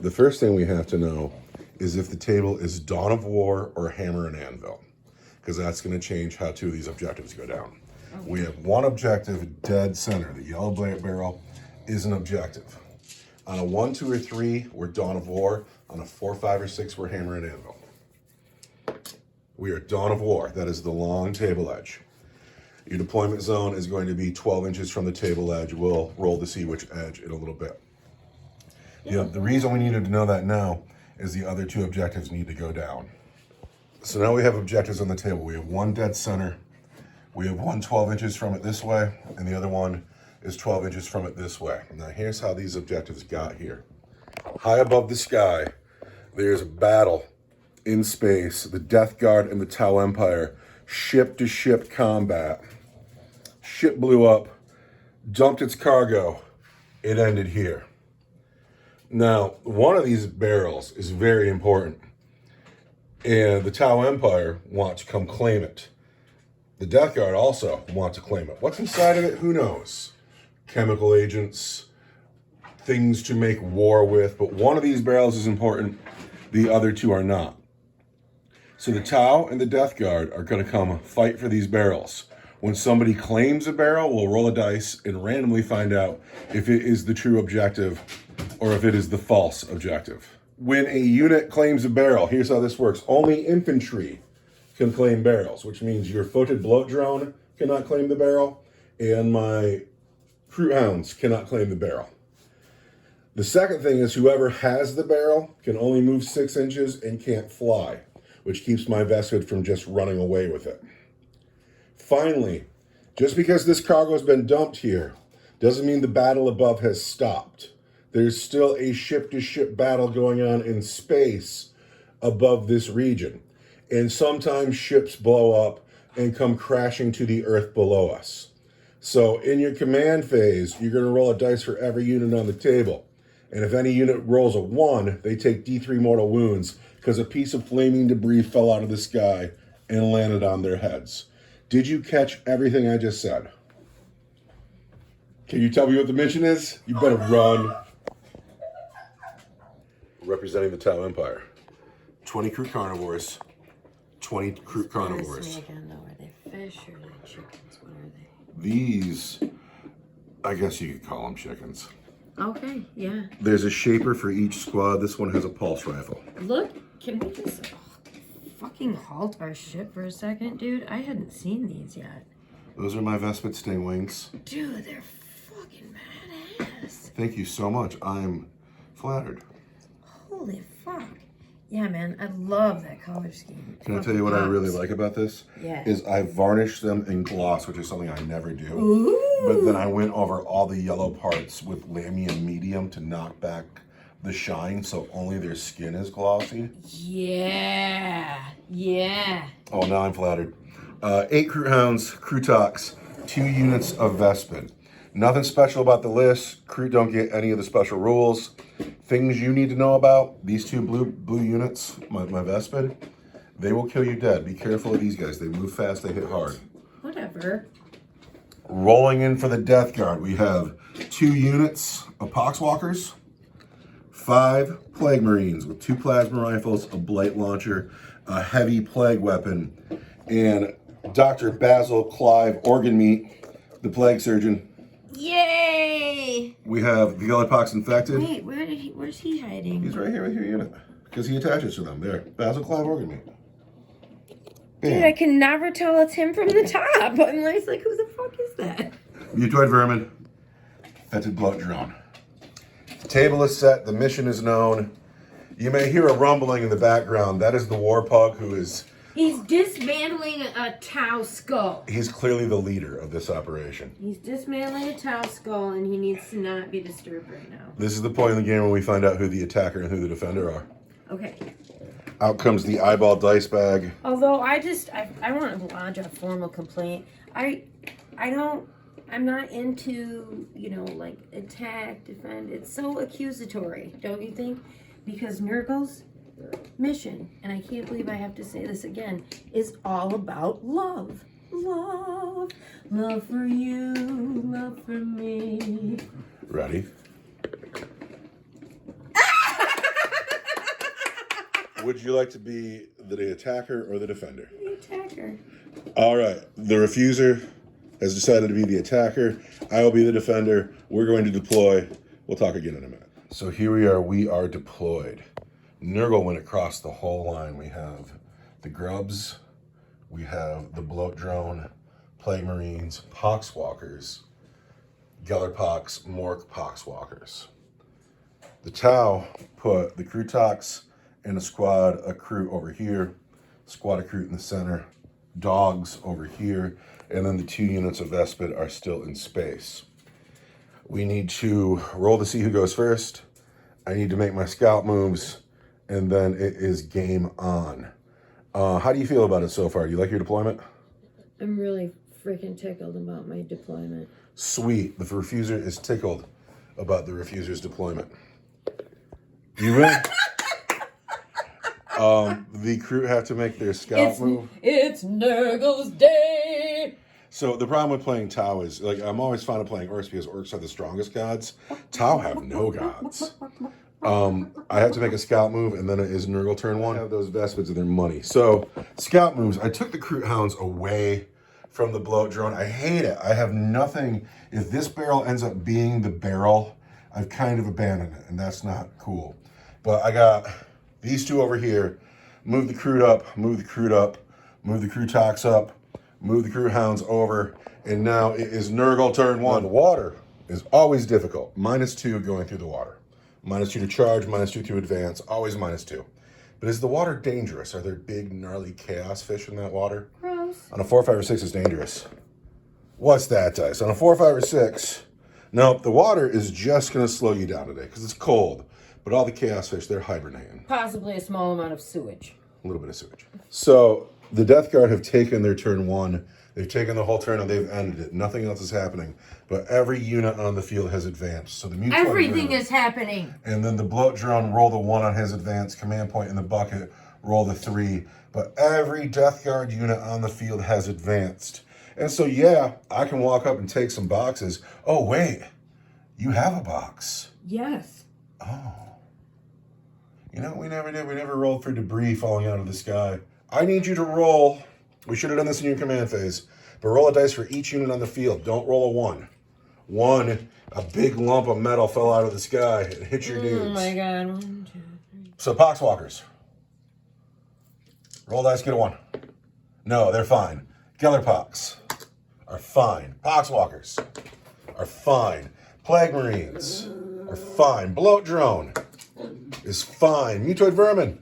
The first thing we have to know is if the table is Dawn of War or Hammer and Anvil, because that's going to change how two of these objectives go down. Okay. We have one objective dead center. The yellow barrel is an objective. On a 1, 2, or 3, we're Dawn of War. On a 4, 5, or 6, we're Hammer and Anvil. We are Dawn of War. That is the long table edge. Your deployment zone is going to be 12 inches from the table edge. We'll roll to see which edge in a little bit. The reason we needed to know that now is the other two objectives need to go down. So now we have objectives on the table. We have one dead center. We have one 12 inches from it this way, and the other one is 12 inches from it this way. Now here's how these objectives got here. High above the sky, there's a battle in space. The Death Guard and the Tau Empire, ship-to-ship combat. Ship blew up, dumped its cargo. It ended here. Now, one of these barrels is very important, and the Tau Empire want to come claim it. The Death Guard also want to claim it. What's inside of it? Who knows? Chemical agents, things to make war with, but one of these barrels is important, the other two are not. So the Tau and the Death Guard are going to come fight for these barrels. When somebody claims a barrel, we'll roll a dice and randomly find out if it is the true objective or if it is the false objective. When a unit claims a barrel, here's how this works. Only infantry can claim barrels, which means your footed bloat drone cannot claim the barrel, and my Crew hounds cannot claim the barrel. The second thing is whoever has the barrel can only move 6 inches and can't fly, which keeps my Vespid from just running away with it. Finally, just because this cargo has been dumped here doesn't mean the battle above has stopped. There's still a ship-to-ship battle going on in space above this region. And sometimes ships blow up and come crashing to the earth below us. So in your command phase, you're going to roll a dice for every unit on the table. And if any unit rolls a 1, they take D3 mortal wounds because a piece of flaming debris fell out of the sky and landed on their heads. Did you catch everything I just said? Can you tell me what the mission is? You better run. Representing the Tau Empire. 20 crew carnivores. 20 crew carnivores. Again, though, are they fish or are they chickens? What are they? These, I guess you could call them chickens. Okay, yeah. There's a shaper for each squad. This one has a pulse rifle. Look, can we just fucking halt our ship for a second, dude? I hadn't seen these yet. Those are my Vespid sting wings. Dude, they're fucking badass. Thank you so much. I'm flattered. Holy fuck. Yeah, man, I love that color scheme. Can I tell you what I really like about this? Yeah. Is I varnished them in gloss, which is something I never do. Ooh. But then I went over all the yellow parts with Lamium Medium to knock back the shine, so only their skin is glossy. Yeah. Yeah. Oh, now I'm flattered. 8 crew hounds, crew tox, 2 units of Vespid. Nothing special about the list. Crew don't get any of the special rules. Things you need to know about, these 2 blue units, my Vespid, they will kill you dead. Be careful of these guys. They move fast, they hit hard. Whatever. Rolling in for the Death Guard, we have 2 units of Poxwalkers, 5 Plague Marines with 2 plasma rifles, a blight launcher, a heavy plague weapon, and Dr. Basil Clive Organ Meat, the plague surgeon. Yay! We have the Pox infected. Wait, where's he hiding? He's right here with your unit. Because he attaches to them. There. Basil Clive Organ Meat. Dude, I can never tell it's him from the top. I'm like, who the fuck is that? Mutoid vermin. Fetid bloat drone. The table is set. The mission is known. You may hear a rumbling in the background. That is the war pug who is... He's dismantling a Tau skull. He's clearly the leader of this operation. He's dismantling a Tau skull, and he needs to not be disturbed right now. This is the point in the game when we find out who the attacker and who the defender are. Okay. Out comes the eyeball dice bag. Although I want to lodge a formal complaint. I'm not into, like attack, defend. It's so accusatory, don't you think? Because Nurgle's mission, and I can't believe I have to say this again, is all about love. Love. Love for you. Love for me. Ready? you like to be the attacker or the defender? The attacker. All right. The refuser has decided to be the attacker. I will be the defender. We're going to deploy. We'll talk again in a minute. So here we are. We are deployed. Nurgle went across the whole line. We have the grubs. We have the bloat drone, plague marines, poxwalkers, gellerpox, mork poxwalkers. The Tau put the Crutox and a crew over here, squad of crew in the center, dogs over here, and then the 2 units of Vespid are still in space. We need to roll to see who goes first. I need to make my scout moves, and then it is game on. How do you feel about it so far? Do you like your deployment? I'm really freaking tickled about my deployment. Sweet. The refuser is tickled about the refuser's deployment. You ready? The crew have to make their scout move. It's Nurgle's day. So the problem with playing Tau is, like, I'm always fond of playing orcs because orcs are the strongest gods. Tau have no gods. I have to make a scout move, and then it is Nurgle turn 1. I have those Vespids and their money. So, scout moves. I took the Crute Hounds away from the bloat drone. I hate it. I have nothing. If this barrel ends up being the barrel, I've kind of abandoned it, and that's not cool. But I got these 2 over here. Move the Crute up, move the Crute up, move the Crutox up, move the Crute Hounds over, and now it is Nurgle turn 1. The water is always difficult. -2 going through the water. -2 to charge, -2 to advance, always -2. But is the water dangerous? Are there big, gnarly chaos fish in that water? Gross. On a 4, 5, or 6, it's dangerous. What's that, dice? On a 4, 5, or 6, no, the water is just going to slow you down today because it's cold. But all the chaos fish, they're hibernating. Possibly a small amount of sewage. A little bit of sewage. So the Death Guard have taken their turn 1. They've taken the whole turn and they've ended it. Nothing else is happening. But every unit on the field has advanced. So the Mutoid Everything is happening. And then the bloat drone roll the 1 on his advance, command point in the bucket, roll the 3. But every Death Guard unit on the field has advanced. And so, yeah, I can walk up and take some boxes. Oh, wait. You have a box. Yes. Oh. You know what we never did? We never rolled for debris falling out of the sky. I need you to roll. We should have done this in your command phase. But roll a dice for each unit on the field. Don't roll a 1. 1, a big lump of metal fell out of the sky and hit your dudes. Oh my god. 1, 2, 3. So poxwalkers. Roll dice, get a 1. No, they're fine. Gellerpox are fine. Poxwalkers are fine. Plague marines are fine. Bloat drone is fine. Mutoid vermin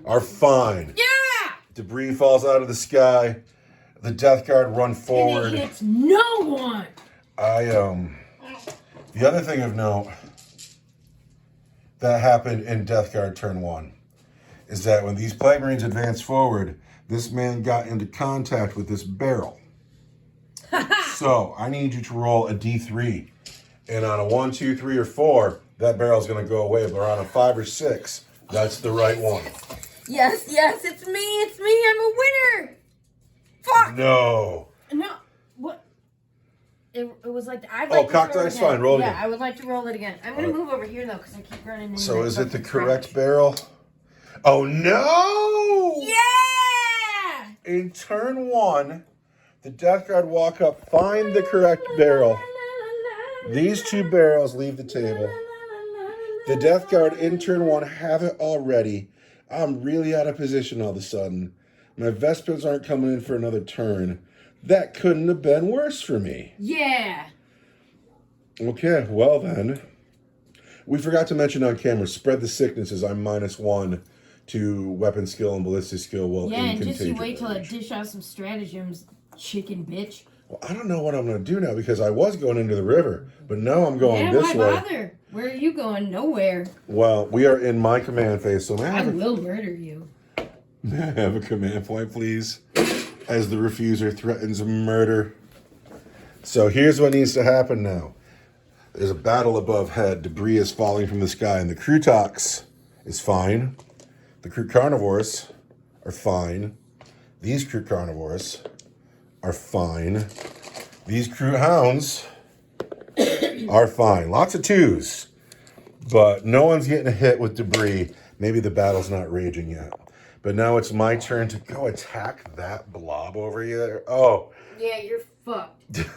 are fine. Yeah! Debris falls out of the sky. The Death Guard run forward. And it hits no one. The other thing of note that happened in Death Guard turn 1 is that when these Plague Marines advanced forward, this man got into contact with this barrel. So I need you to roll a D3. And on a 1, 2, 3, or 4, that barrel's going to go away. But on a 5 or 6, that's the right one. Yes, it's me. I'm a winner. Fuck. No. No. What? It was like I'd Oh, like to cock roll dice, again. fine, roll yeah, again. I would like to roll it again. I'm gonna move over here though because I keep running into So that is it the fucking correct crouch. barrel? Oh no! Yeah! In turn 1, the Death Guard walk up, find the correct barrel. These 2 barrels leave the table. The Death Guard in turn 1 have it already. I'm really out of position all of a sudden. My Vespids aren't coming in for another turn. That couldn't have been worse for me. Yeah. Okay, well then. We forgot to mention on camera, spread the sicknesses. I'm -1 to weapon skill and ballistic skill while Yeah, in and just you contagion wait till I range. dish out some stratagems, chicken bitch. Well, I don't know what I'm going to do now because I was going into the river, but now I'm going this why way. bother? Where are you going? Nowhere. Well, we are in my command phase, so may I I have, will murder you. may I have a command point, please? As the refuser threatens murder. So here's what needs to happen now. There's a battle above head. Debris is falling from the sky, and the Crutox is fine. The Crute Carnivores are fine. These Crute Carnivores are fine. These Crute Hounds are fine. Lots of 2s, but no one's getting hit with debris. Maybe the battle's not raging yet. But now it's my turn to go attack that blob over here. Oh. Yeah, you're fucked.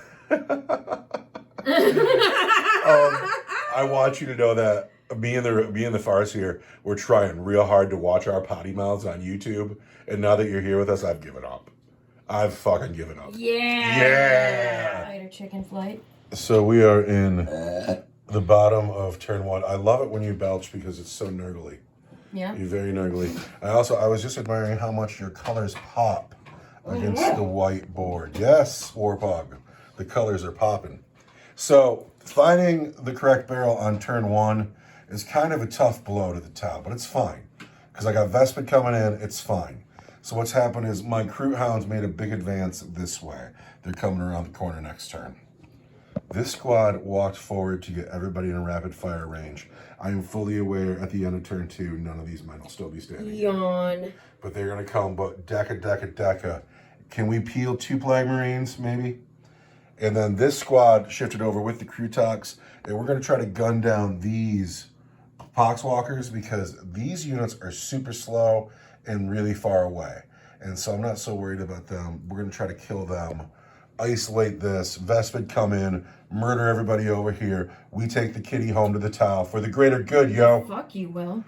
I want you to know that me and the farce here, we're trying real hard to watch our potty mouths on YouTube. And now that you're here with us, I've given up. I've fucking given up. Yeah. Fighter chicken flight. So we are in the bottom of turn 1. I love it when you belch because it's so nurgly. Yeah. You're very nurgly. I was just admiring how much your colors pop against the white board. Yes, Warpog. The colors are popping. So finding the correct barrel on turn 1 is kind of a tough blow to the Tau, but it's fine. Because I got Vespid coming in, it's fine. So what's happened is my Crew Hounds made a big advance this way. They're coming around the corner next turn. This squad walked forward to get everybody in a rapid fire range. I am fully aware at the end of turn 2, none of these men will still be standing. Yawn. But they're going to come, but Deca. Can we peel 2 Plague Marines, maybe? And then this squad shifted over with the Crew Tucks, and we're going to try to gun down these Poxwalkers because these units are super slow and really far away. And so I'm not so worried about them. We're going to try to kill them, isolate this, Vespid come in, murder everybody over here. We take the kitty home to the Tau for the greater good, yo. Fuck you, Will.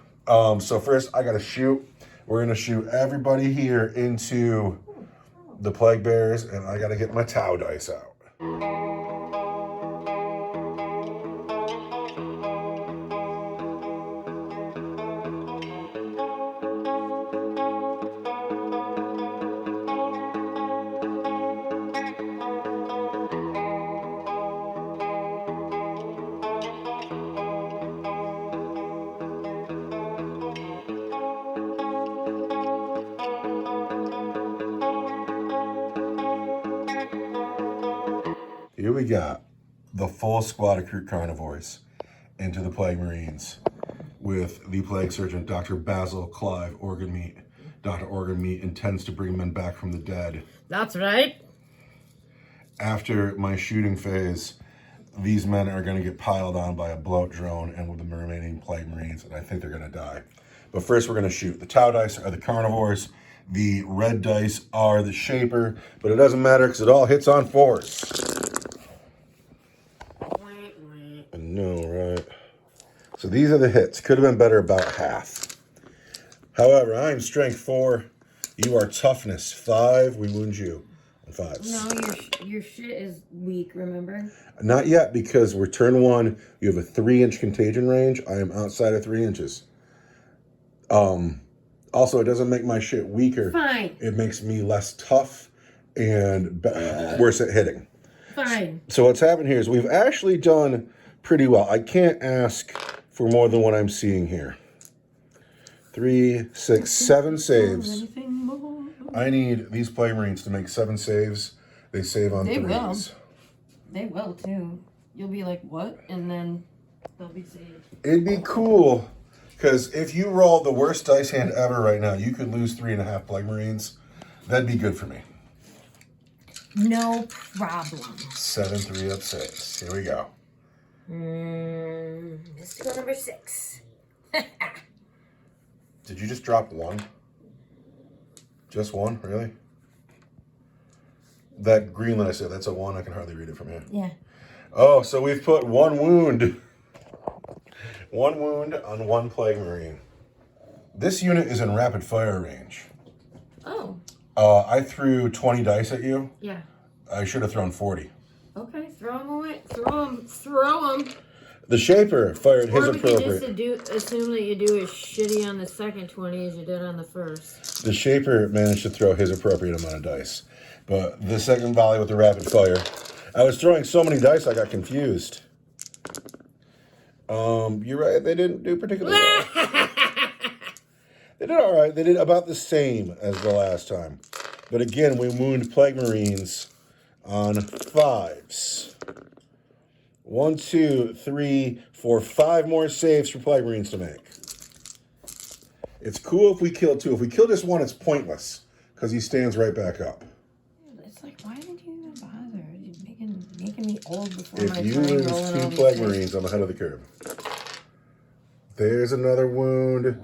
So first I got to shoot. We're going to shoot everybody here into the Plague Bearers, and I got to get my Tau dice out. Here we got the full squad of Crew Carnivores into the Plague Marines with the Plague Surgeon, Dr. Basil Clive Organ Meat. Dr. Organ Meat intends to bring men back from the dead. That's right. After my shooting phase, these men are going to get piled on by a bloat drone and with the remaining Plague Marines, and I think they're going to die. But first we're going to shoot. The Tau dice are the Carnivores. The red dice are the Shaper, but it doesn't matter because it all hits on 4s. I know, right? So these are the hits. Could have been better about half. However, I'm strength 4. You are toughness 5. We wound you on 5s. No, your shit is weak, remember? Not yet, because we're turn 1. You have a 3-inch contagion range. I am outside of 3 inches. Also, it doesn't make my shit weaker. Fine. It makes me less tough and worse at hitting. Fine. So what's happened here is we've actually done pretty well. I can't ask for more than what I'm seeing here. 3, 6, 7 saves. I need these Plague Marines to make 7 saves. They save on 3s. They will too. You'll be like, what? And then they'll be saved. It'd be cool, because if you rolled the worst dice hand ever right now, you could lose 3.5 Plague Marines. That'd be good for me. No problem. 7, 3 up 6. Here we go. Mystical number 6. Did you just drop 1? Just 1? Really? That green that I said, that's a 1. I can hardly read it from here. Yeah. Oh, so we've put 1 wound. 1 wound on 1 Plague Marine. This unit is in rapid fire range. Oh. I threw 20 dice at you. Yeah. I should have thrown 40. Okay, throw them away. Throw them. The Shaper fired his Or we appropriate. can just assume that you do as shitty on the second 20 as you did on the first. The Shaper managed to throw his appropriate amount of dice. But the second volley with the rapid fire, I was throwing so many dice I got confused. You're right, they didn't do particularly well. They did all right. They did about the same as the last time. But again, we wound Plague Marines on 5s. 1, 2, 3, 4, 5 more saves for Plague Marines to make. It's cool if we kill 2. If we kill just 1, it's pointless, because he stands right back up. It's like, why did you even bother? You're making me old before If my you time. lose rolling 2 all these Plague things. Marines, I'm ahead of the curve. There's another wound.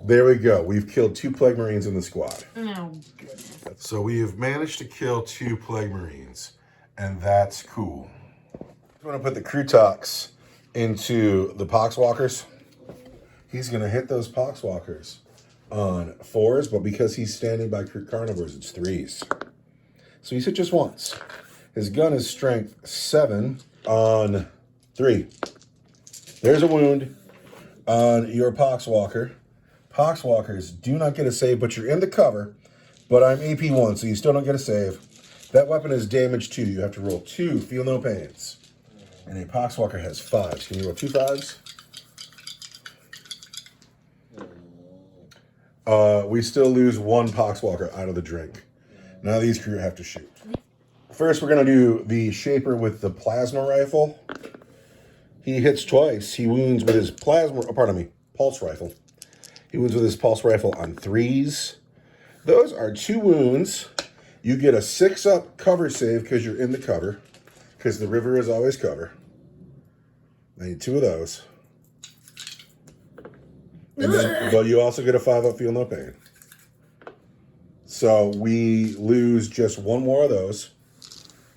There we go. We've killed 2 Plague Marines in the squad. Oh, goodness. So we have managed to kill 2 Plague Marines, and that's cool. I'm going to put the Crutox into the Poxwalkers. He's going to hit those Poxwalkers on 4s, but because he's standing by Carnivores, it's 3s. So he's hit just once. His gun is strength 7 on 3. There's a wound on your Poxwalker. Poxwalkers do not get a save, but you're in the cover. But I'm AP 1, so you still don't get a save. That weapon is damage 2. You have to roll 2, feel no pains. And a Poxwalker has 5s. Can you roll 2 5s? We still lose 1 Poxwalker out of the drink. Now these crew have to shoot. First, we're going to do the Shaper with the plasma rifle. He hits twice. He wounds with his pulse rifle. He wounds with his pulse rifle on 3s. Those are 2 wounds. You get a 6-up cover save because you're in the cover. Because the river is always cover. I need 2 of those. And then, but you also get a 5-up feel no pain. So we lose just 1 more of those.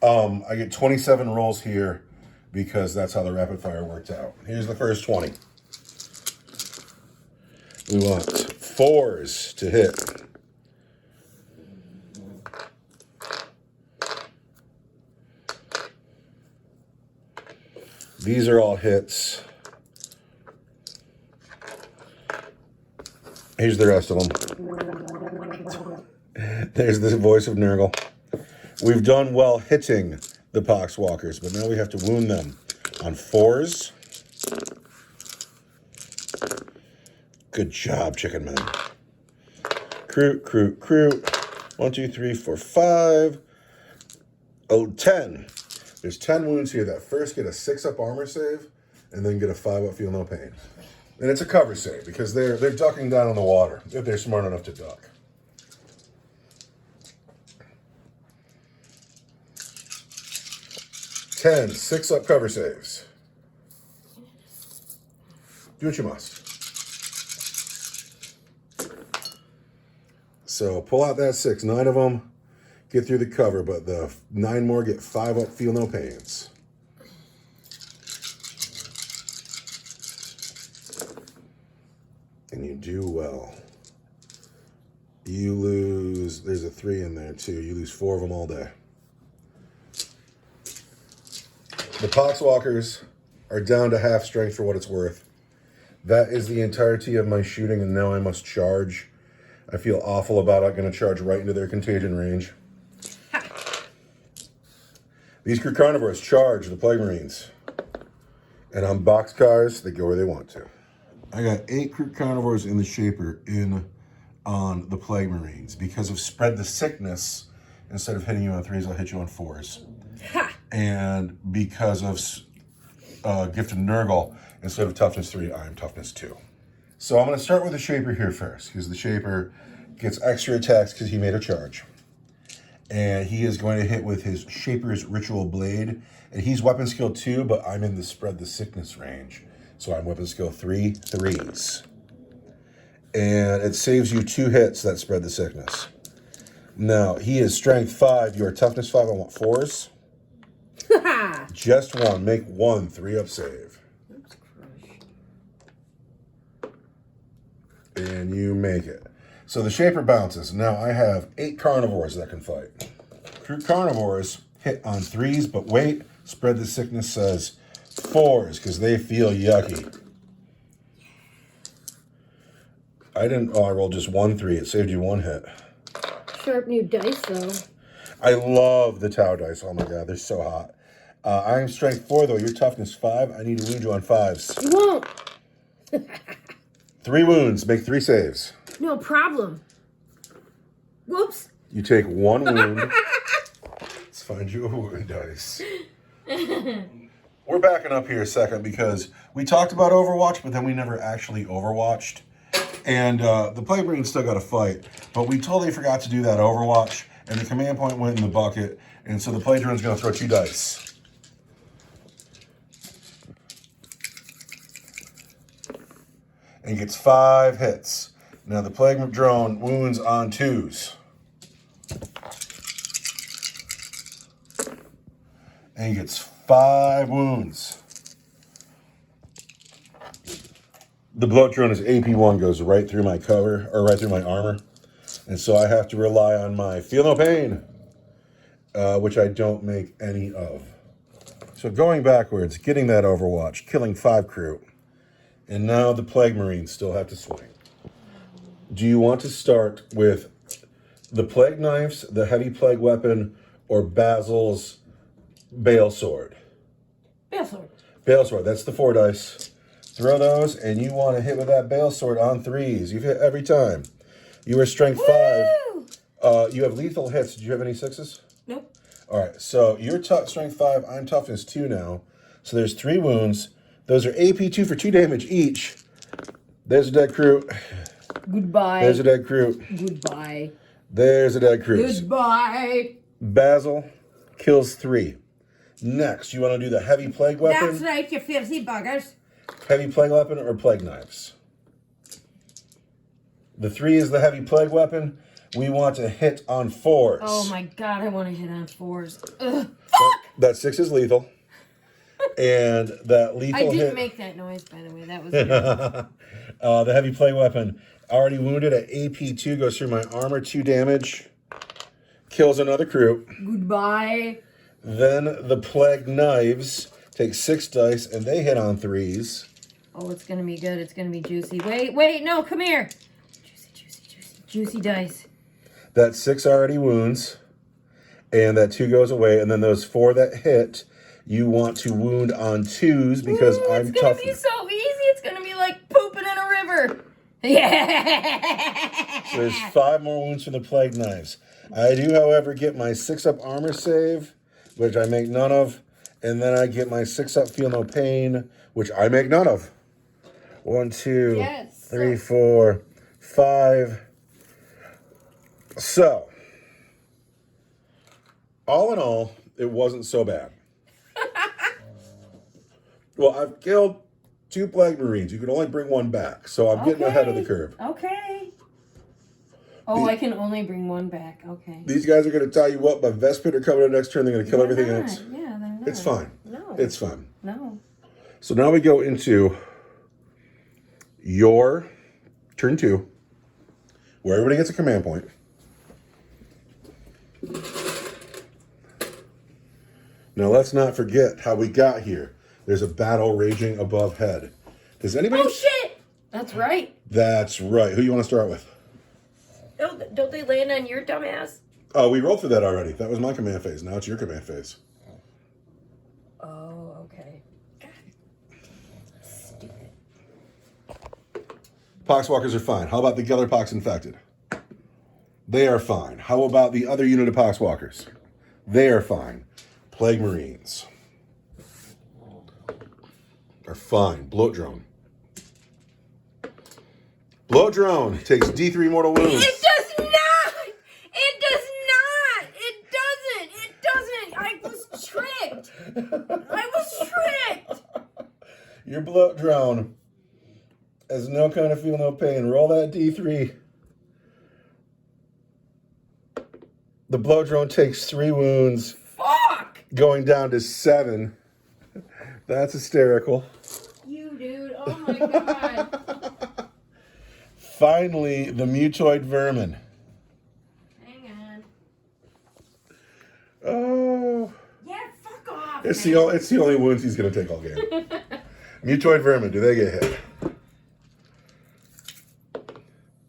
I get 27 rolls here because that's how the rapid fire worked out. Here's the first 20. We want 4s to hit. These are all hits. Here's the rest of them. There's the voice of Nurgle. We've done well hitting the Poxwalkers, but now we have to wound them on 4s. Good job, Chicken Man. Crew. 1, 2, 3, 4, 5. Oh, 10. There's 10 wounds here that first get a 6-up armor save and then get a 5-up feel no pain. And it's a cover save because they're ducking down in the water if they're smart enough to duck. 10 6-up cover saves. Do what you must. So pull out that 6. 9 of them get through the cover, but the 9 more get 5-up feel no pains. And you do well. You lose, there's a 3 in there too. You lose 4 of them all day. The Poxwalkers are down to half strength for what it's worth. That is the entirety of my shooting, and now I must charge. I feel awful about it. I'm going to charge right into their contagion range. These crew carnivores charge the Plague Marines. And on boxcars, they go where they want to. I got 8 crew carnivores in the Shaper on the Plague Marines. Because of spread the sickness, instead of hitting you on 3s, I'll hit you on 4s. Ha! And because of Gifted Nurgle, instead of toughness 3, I am toughness 2. So I'm going to start with the Shaper here first, because the Shaper gets extra attacks because he made a charge. And he is going to hit with his Shaper's Ritual Blade. And he's weapon skill 2, but I'm in the spread the sickness range. So I'm weapon skill 3, 3s. And it saves you 2 hits that spread the sickness. Now, he is strength 5, your toughness 5, I want 4s. Just 1, make 1 3-up save. And you make it. So the Shaper bounces. Now I have 8 carnivores that can fight. Crew carnivores hit on 3s, but wait, spread the sickness says 4s because they feel yucky. I rolled just 1 3. It saved you 1 hit. Sharp new dice, though. I love the Tau dice. Oh my god, they're so hot. I am strength 4, though. Your toughness 5. I need to wound you on 5s. You won't. 3 wounds. Make 3 saves. No problem. Whoops. You take 1 wound. Let's find you a wound dice. We're backing up here a second because we talked about Overwatch, but then we never actually overwatched. And the Plague Marines still got to fight. But we totally forgot to do that Overwatch. And the command point went in the bucket. And so the Plague Drone's going to throw 2 dice. And gets 5 hits. Now the plague drone wounds on 2s. And he gets 5 wounds. The bloat drone is AP1, goes right through my cover, or right through my armor. And so I have to rely on my feel no pain, which I don't make any of. So going backwards, getting that Overwatch, killing 5 crew. And now the Plague Marines still have to swing. Do you want to start with the Plague Knives, the Heavy Plague Weapon, or Basil's Bale Sword? Bale Sword. Bale Sword, that's the 4 dice. Throw those, and you want to hit with that Bale Sword on 3s. You've hit every time. You were strength 5. You have lethal hits. Did you have any 6s? Nope. All right, so you're strength 5. I'm toughness 2 now. So there's 3 wounds. Those are AP2 for 2 damage each. There's a dead crew. Goodbye. There's a dead crew. Goodbye. There's a dead crew. Goodbye. Basil kills 3. Next, you want to do the Heavy Plague Weapon? That's right, you filthy buggers. Heavy Plague Weapon or Plague Knives? The 3 is the Heavy Plague Weapon. We want to hit on 4s. Oh my god, I want to hit on 4s. Ugh. That 6 is lethal. And that lethal I didn't hit... make that noise, by the way. That was weird. The Heavy Plague Weapon. Already wounded at AP2. Goes through my armor. 2 damage. Kills another crew. Goodbye. Then the Plague Knives take 6 dice, and they hit on 3s. Oh, it's going to be good. It's going to be juicy. Wait, no, come here. Juicy dice. That 6 already wounds, and that 2 goes away, and then those 4 that hit, you want to wound on 2s because I'm tough. It's going to be so easy. It's going to be like pooping in a river. Yeah. So there's 5 more wounds from the Plague Knives. I do, however, get my 6-up armor save, which I make none of, and then I get my 6-up feel no pain, which I make none of. 1, 2, 3, 4, 5. So, all in all, it wasn't so bad. Well, I've killed 2 Plague Marines. You can only bring 1 back, so I'm getting ahead of the curve. Okay. Oh, I can only bring 1 back. Okay. These guys are going to tie you up. My Vespid are coming in next turn. They're going to kill everything else. Yeah, they're not. It's fine. No. It's fine. No. So now we go into your turn 2, where everybody gets a command point. Now let's not forget how we got here. There's a battle raging above head. Does anybody? Oh shit! That's right. That's right. Who you want to start with? Don't they land on your dumbass? Oh, we rolled through that already. That was my command phase. Now it's your command phase. Oh, okay. God. Stupid. Poxwalkers are fine. How about the Geller Pox infected? They are fine. How about the other unit of Poxwalkers? They are fine. Plague Marines are fine. Bloat Drone. Bloat Drone takes D3 mortal wounds. It does not! It does not! It doesn't! I was tricked! I was tricked! Your Bloat Drone has no kind of feel no pain. Roll that D3. The Bloat Drone takes 3 wounds. Fuck! Going down to 7. That's hysterical. You, dude. Oh my god. Finally, the Mutoid Vermin. Hang on. Oh. Yeah, fuck off. It's the only wounds he's going to take all game. Mutoid Vermin, do they get hit?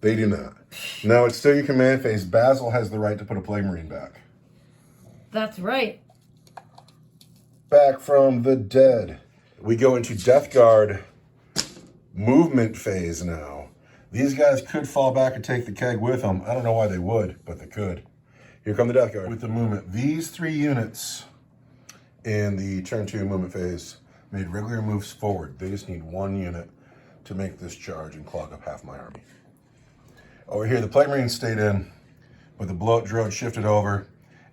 They do not. Now it's still your command phase. Basil has the right to put a Plague Marine back. That's right. Back from the dead. We go into Death Guard movement phase now. These guys could fall back and take the keg with them. I don't know why they would, but they could. Here come the Death Guard with the movement. These 3 units in the turn 2 movement phase made regular moves forward. They just need 1 unit to make this charge and clog up half my army. Over here, the Plague Marines stayed in, but the Bloat Drone shifted over,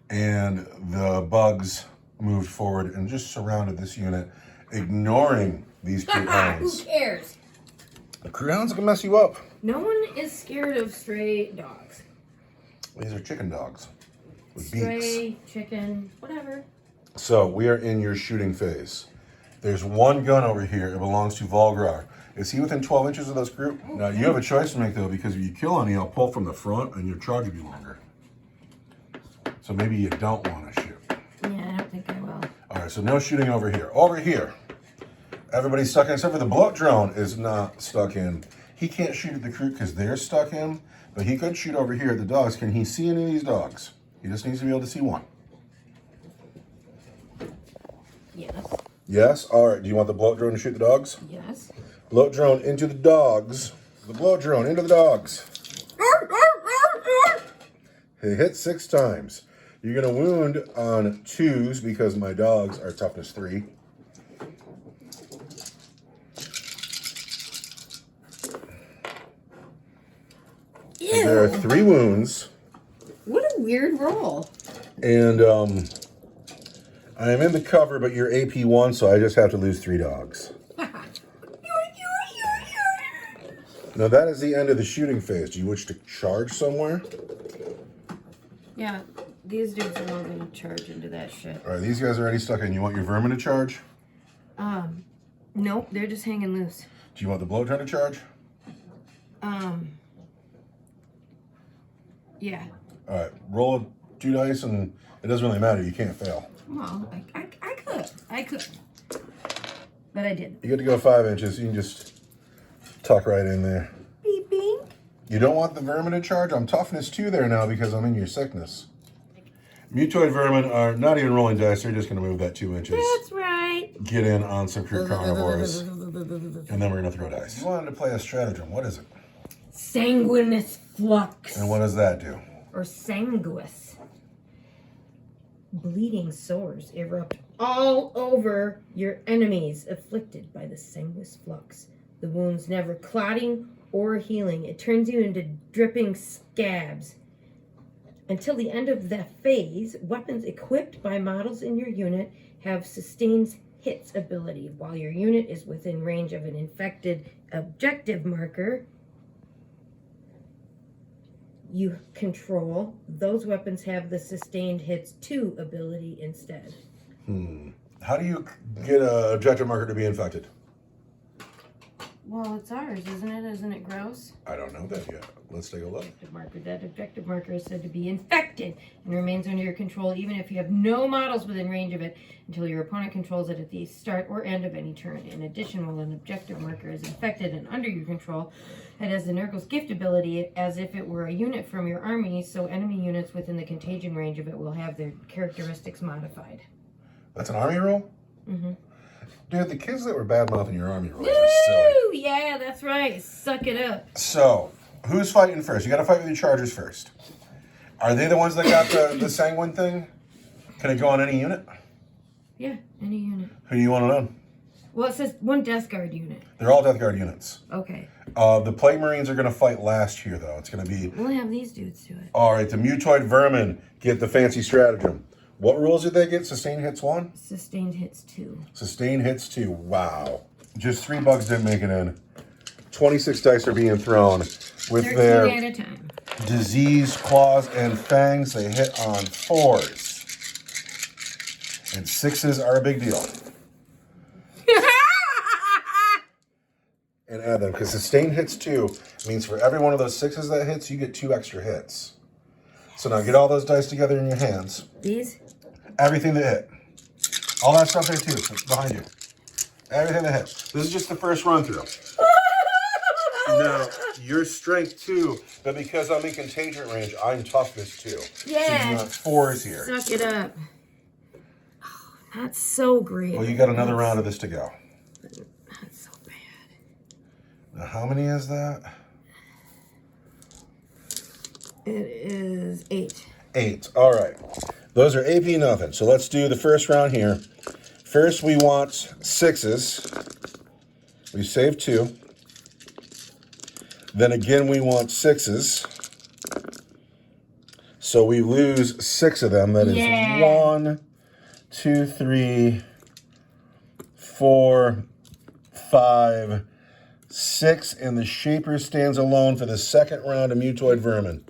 and the bugs moved forward and just surrounded this unit, ignoring these crew hounds. Who cares? The crew hounds can mess you up. No one is scared of stray dogs. These are chicken dogs with Stray, beaks. chicken, whatever. So we are in your shooting phase. There's one gun over here. It belongs to Volgrar. Is he within 12 inches of this group? Okay. Now you have a choice to make though, because if you kill any, I'll pull from the front and your charge will be longer. So maybe you don't want to shoot. Yeah, I don't think I will. All right, so no shooting over here. Over here, everybody's stuck in, except for the bloat drone is not stuck in. He can't shoot at the crew because they're stuck in, but he could shoot over here at the dogs. Can he see any of these dogs? He just needs to be able to see one. Yes. Yes? All right, do you want the bloat drone to shoot the dogs? Yes. Bloat drone into the dogs. The bloat drone into the dogs. He hit 6 times. You're going to wound on 2s because my dogs are toughness 3. Ew. There are 3 wounds. What a weird roll. And I am in the cover, but you're AP 1, so I just have to lose 3 dogs. Now that is the end of the shooting phase. Do you wish to charge somewhere? Yeah, these dudes are all gonna charge into that shit. All right, these guys are already stuck in. You want your vermin to charge? Nope, they're just hanging loose. Do you want the blow drone to charge? Yeah. All right, roll 2 dice, and it doesn't really matter. You can't fail. Well, I could. But I didn't. You get to go 5 inches. You can just tuck right in there. Beep, beep. You don't want the vermin to charge? I'm toughness 2 there now because I'm in your sickness. Mutoid vermin are not even rolling dice. They're just going to move that 2 inches. That's right. Get in on some crew carnivores. And then we're going to throw dice. You wanted to play a stratagem. What is it? Sanguinous flux. And what does that do? Or sanguis. Bleeding sores erupt all over your enemies afflicted by the sanguis flux. The wounds never clotting or healing. It turns you into dripping scabs. Until the end of the phase, weapons equipped by models in your unit have sustained hits ability. While your unit is within range of an infected objective marker you control, those weapons have the sustained hits 2 ability instead. How do you get an objective marker to be infected? Well, it's ours, isn't it? Isn't it gross? I don't know that yet. Let's take a look. Objective marker. That objective marker is said to be infected and remains under your control even if you have no models within range of it until your opponent controls it at the start or end of any turn. In addition, while an objective marker is infected and under your control, it has the Nurgle's gift ability as if it were a unit from your army, so enemy units within the contagion range of it will have their characteristics modified. That's an army roll? Mm-hmm. Dude, the kids that were bad-mouthing your army rolls are silly. Woo! Yeah, that's right. Suck it up. So, who's fighting first? You got to fight with your chargers first. Are they the ones that got the sanguine thing? Can it go on any unit? Yeah, any unit. Who do you want it on? Well, it says 1 Death Guard unit. They're all Death Guard units. Okay. The Plague Marines are going to fight last here, though. It's going to be... We'll have these dudes do it. All right, the Mutoid Vermin get the fancy stratagem. What rules did they get? Sustain hits 1? Sustained hits 2. Sustain hits 2. Wow. Just 3 bugs didn't make it in. 26 dice are being thrown. With 13 their at a time. disease, claws, and fangs, they hit on 4s. And 6s are a big deal. And add them, because sustain hits 2 means for every one of those 6s that hits, you get 2 extra hits. So now get all those dice together in your hands. These? Everything that hit. All that stuff there too, so behind you. Everything that hit. This is just the first run through. Now, your strength 2, but because I'm in contagion range, I'm toughness 2. Yeah. So you want 4s here. Suck it up. Oh, that's so great. Well, you got another round of this to go. That's so bad. Now, how many is that? It is 8. 8. All right. Those are AP nothing. So let's do the first round here. First, we want 6s. We save 2. Then again, we want 6s. So we lose 6 of them. That is 1, 2, 3, 4, 5, 6, and the Shaper stands alone for the second round of Mutoid Vermin.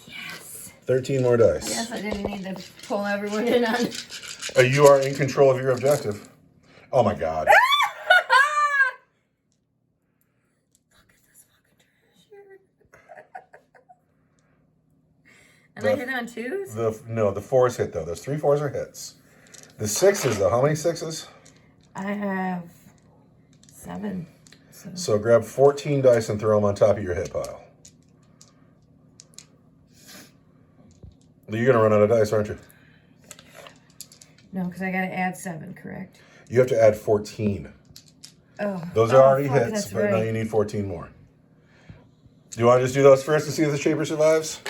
Yes. 13 more dice. Yes, I didn't need to pull everyone in on. You are in control of your objective. Oh my god. Look at this fucking treasure. And I hit on 2s? No, the 4s hit though. Those 3 4s are hits. The 6s though, how many 6s? I have 7. So grab 14 dice and throw them on top of your hit pile. You're gonna run out of dice, aren't you? No, because I gotta add 7, correct? You have to add 14. Oh. Those are already fuck, hits, that's but now right. you need 14 more. Do you want to just do those first to see if the Shaper survives?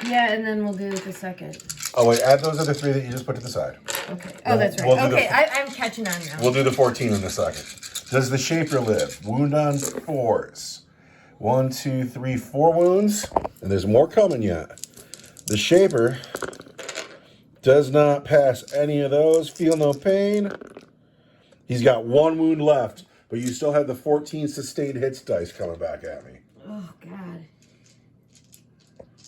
Yeah, and then we'll do the second. Oh wait, add those other 3 that you just put to the side. Okay. Oh, that's right. We'll do Okay, I'm catching on now. We'll do the 14 in a second. Does the Shaper live? Wound on 4s. 1, 2, 3, 4 wounds. And there's more coming yet. The Shaper does not pass any of those. Feel no pain. He's got 1 wound left, but you still have the 14 sustained hits dice coming back at me. Oh, God.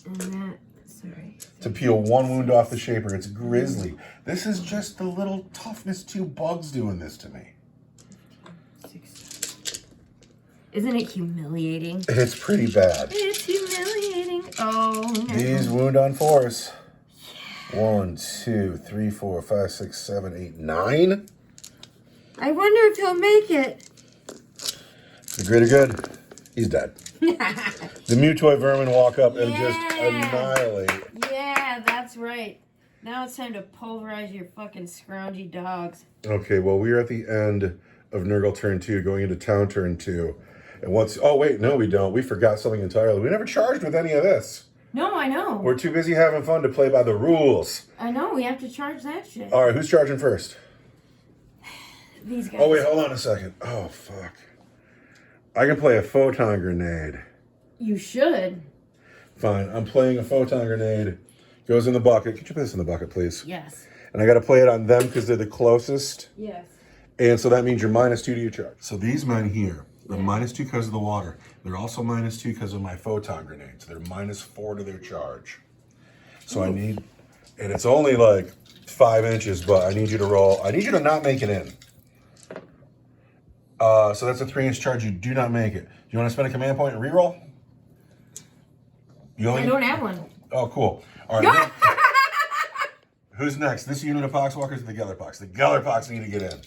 And that, sorry. To peel 1 wound off the Shaper. It's Grizzly. This is just the little toughness 2 bugs doing this to me. 6. Isn't it humiliating? It's pretty bad. It's humiliating. Oh, no. These wound on 4s. 1, 2, 3, 4, 5, 6, 7, 8, 9. I wonder if he'll make it. The greater good. He's dead. The Mutoid Vermin walk up and just annihilate. Yeah, that's right. Now it's time to pulverize your fucking scroungy dogs. Okay, well, we're at the end of Nurgle turn 2, going into Town turn 2. And once, oh wait, no we don't. We forgot something entirely. We never charged with any of this. No, I know. We're too busy having fun to play by the rules. I know, we have to charge that shit. All right, who's charging first? These guys. Oh wait, hold on a second. Oh, fuck. I can play a photon grenade. You should. Fine, I'm playing a photon grenade. Goes in the bucket. Could you put this in the bucket, please? Yes. And I got to play it on them because they're the closest. Yes. And so that means you're -2 to your charge. So these men here, they're -2 because of the water. They're also -2 because of my photon grenades. They're -4 to their charge. So I need, and it's only like 5 inches, but I need you to roll. I need you to not make it in. So that's a 3-inch charge. You do not make it. You want to spend a command point and reroll? You only, I don't have one. Oh, cool. All right. Who's next? This unit of Poxwalkers or the Gellerpox? The Gellerpox need to get in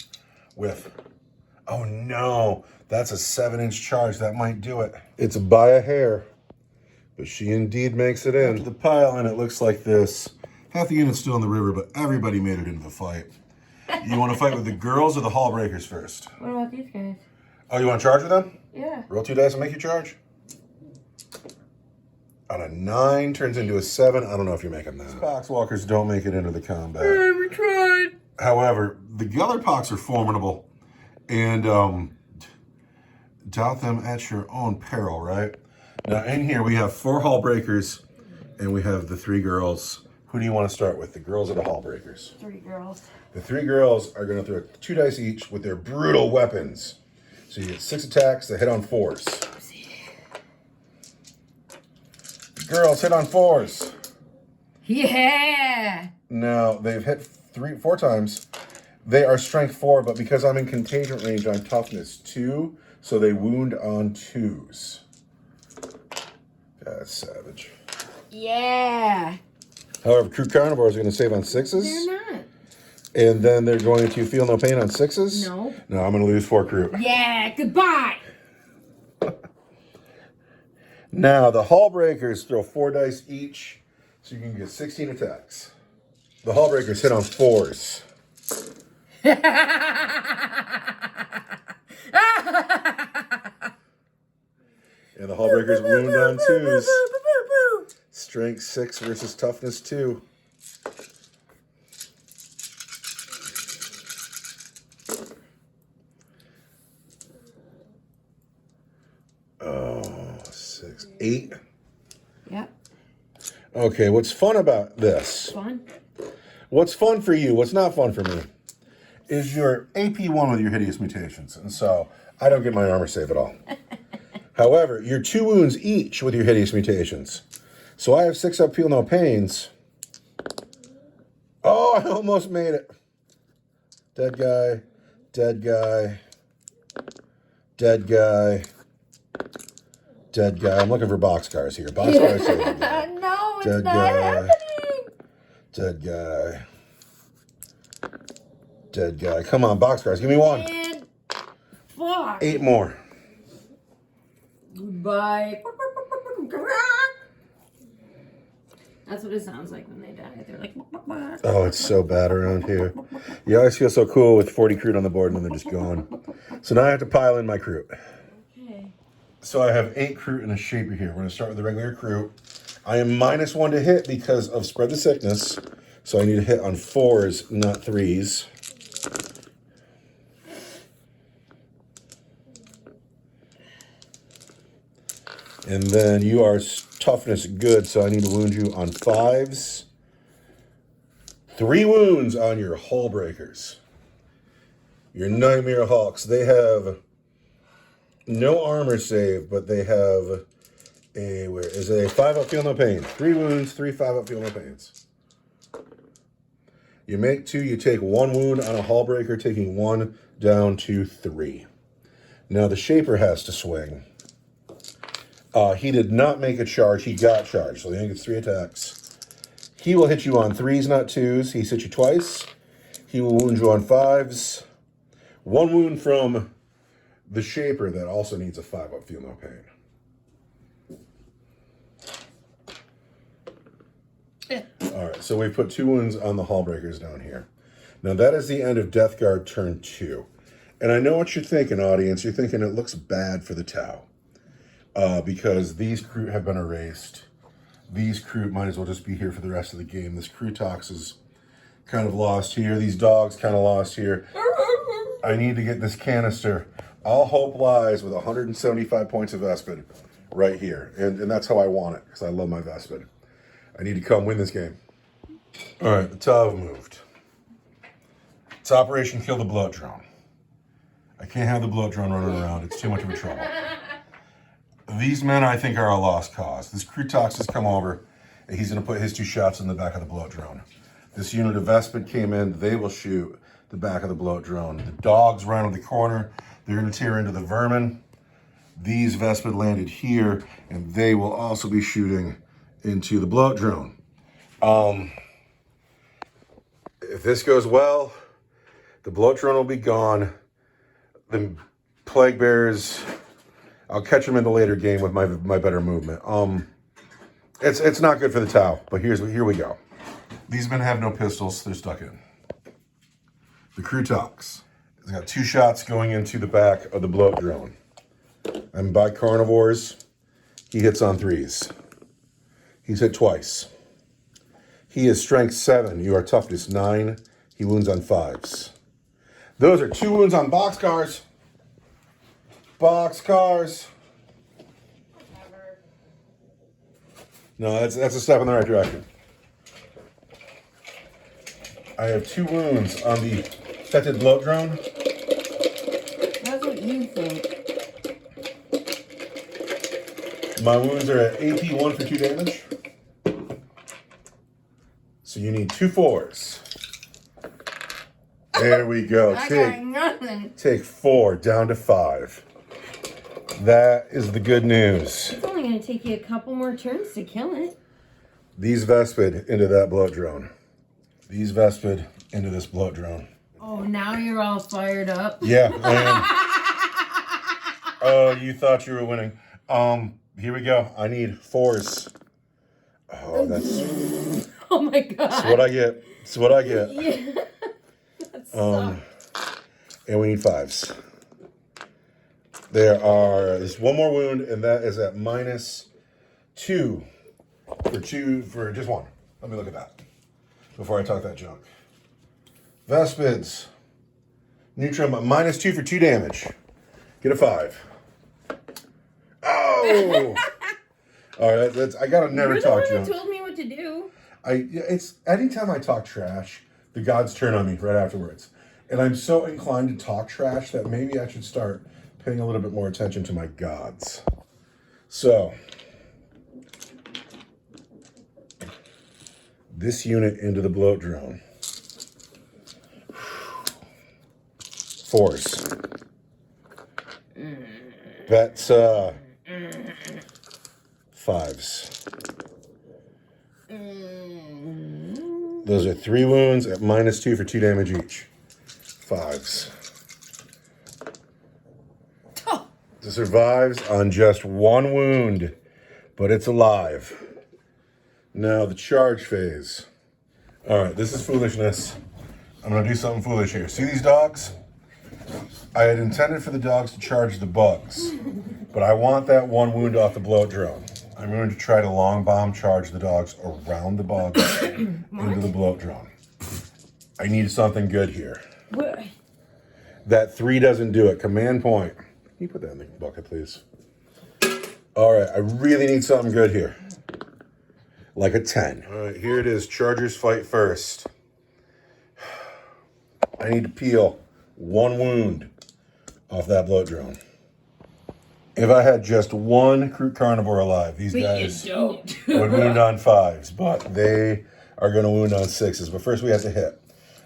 with. Oh no, that's a 7-inch charge. That might do it. It's by a hair, but she indeed makes it in. The pile, and it looks like this. Half the unit's still in the river, but everybody made it into the fight. You want to fight with the girls or the Hall Breakers first? What about these guys? Oh, you want to charge with them? Yeah. Roll 2 dice and make you charge. On a 9 turns into a 7. I don't know if you're making that. Poxwalkers don't make it into the combat. We tried. However, the Gellerpox are formidable, and doubt them at your own peril, right? Now, in here, we have 4 Hall Breakers, and we have the 3 girls. Who do you want to start with, the girls or the Hall Breakers? 3 girls. The 3 girls are going to throw 2 dice each with their brutal weapons. So you get 6 attacks that hit on 4s. The girls hit on 4s. Yeah. Now, they've hit 4 times. They are strength 4, but because I'm in contagion range, I'm toughness 2, so they wound on 2s. That's savage. Yeah. However, crew carnivores are going to save on 6s. They're not. And then they're going to feel no pain on 6s. No. No, I'm going to lose 4 crew. Yeah, goodbye. Now, the Hall Breakers throw 4 dice each, so you can get 16 attacks. The Hall Breakers hit on 4s. And the Hall Breakers wound on 2s. Strength 6 versus toughness 2. Oh, 6, 8. Yep. Okay, what's fun about this? Fun. What's fun for you? What's not fun for me? is your AP1 with your hideous mutations. And so I don't get my armor save at all. However, you're 2 wounds each with your hideous mutations. So I have 6 up, feel no pains. Oh, I almost made it. Dead guy, dead guy, dead guy, dead guy. I'm looking for boxcars here. Boxcars. No, it's Dead not guy. happening. Dead guy. Dead guy. Come on, boxcars. Give me 1. And fuck. 8 more. Goodbye. That's what it sounds like when they die. They're like, Oh, it's so bad around here. You always feel so cool with 40 crude on the board and then they're just gone. So now I have to pile in my crew. okay. So I have 8 crew and a shaper here. We're going to start with the regular crew. I am -1 to hit because of spread the sickness. So I need to hit on 4s, not 3s. And then you are toughness good, so I need to wound you on 5s. 3 wounds on your hull breakers. Your Nightmare Hawks. They have no armor save, but they have a, where is a 5 up, feel no pain. 3 wounds, 3 5 up, feel no pains. You make 2, you take 1 wound on a hull breaker, taking 1 down to 3. Now the Shaper has to swing. He did not make a charge. He got charged, so he only gets 3 attacks. He will hit you on 3s, not 2s. He's hit you twice. He will wound you on 5s. 1 wound from the Shaper that also needs a 5 up, feel no pain. All right, so we put 2 wounds on the hull breakers down here. Now that is the end of Death Guard turn 2. And I know what you're thinking, audience. You're thinking it looks bad for the Tau. Because these crew have been erased. These crew might as well just be here for the rest of the game. This crew tox is kind of lost here. These dogs kind of lost here. I need to get this canister. All hope lies with 175 points of Vespid right here. And that's how I want it, because I love my Vespid. I need to come win this game. All right, the Tau have moved. It's Operation Kill the Bloat Drone. I can't have the bloat drone running around. It's too much of a trouble. These men, I think, are a lost cause. This crew tox has come over, and he's going to put his 2 shots in the back of the bloat drone. This unit of Vespid came in. They will shoot the back of the bloat drone. The dogs rounded the corner. They're going to tear into the vermin. These Vespid landed here, and they will also be shooting into the bloat drone. If this goes well, the bloat drone will be gone. The plague bears, I'll catch them in the later game with my better movement. It's not good for the Tau, but here we go. These men have no pistols; they're stuck in. The crew tox. It's got 2 shots going into the back of the bloat drone. And by carnivores, he hits on 3s. He's hit twice. He is strength 7. You are toughness 9. He wounds on 5s. Those are 2 wounds on boxcars. Boxcars. No, that's a step in the right direction. I have 2 wounds on the fetid bloat drone. That's what you think. My wounds are at AP1 for 2 damage. So you need 2 4s. There we go. I got nothing. Take 4 down to 5. That is the good news. It's only going to take you a couple more turns to kill it. These Vespid into that bloat drone. These Vespid into this bloat drone. Oh, now you're all fired up. Yeah, I am. Oh, you thought you were winning. Here we go. I need 4s. Oh, that's Oh my god. that's what I get. That's what I get. Yeah. That sucks. And we need 5s. There's 1 more wound, and that is at -2 for just 1. Let me look at that before I talk that junk. Vespids. Neutron, -2 for 2 damage. Get a 5. Oh! All right, I gotta never You're talk the one junk. that told me what to do. It's anytime I talk trash, the gods turn on me right afterwards. And I'm so inclined to talk trash that maybe I should start paying a little bit more attention to my gods. So, this unit into the bloat drone. Fours. That's fives. Those are 3 wounds at -2 for 2 damage each. Fives. Oh. It survives on just 1 wound, but it's alive. Now the charge phase. All right, this is foolishness. I'm gonna do something foolish here. See these dogs? I had intended for the dogs to charge the bugs, but I want that 1 wound off the bloat drone. I'm going to try to long bomb charge the dogs around the bugs into the bloat drone. I need something good here. What? That 3 doesn't do it. Command point. Can you put that in the bucket, please? All right, I really need something good here. Like a 10. All right, here it is. Chargers fight first. I need to peel 1 wound off that bloat drone. If I had just 1 Kroot carnivore alive, these guys would wound on 5s, but they are going to wound on 6s. But first we have to hit.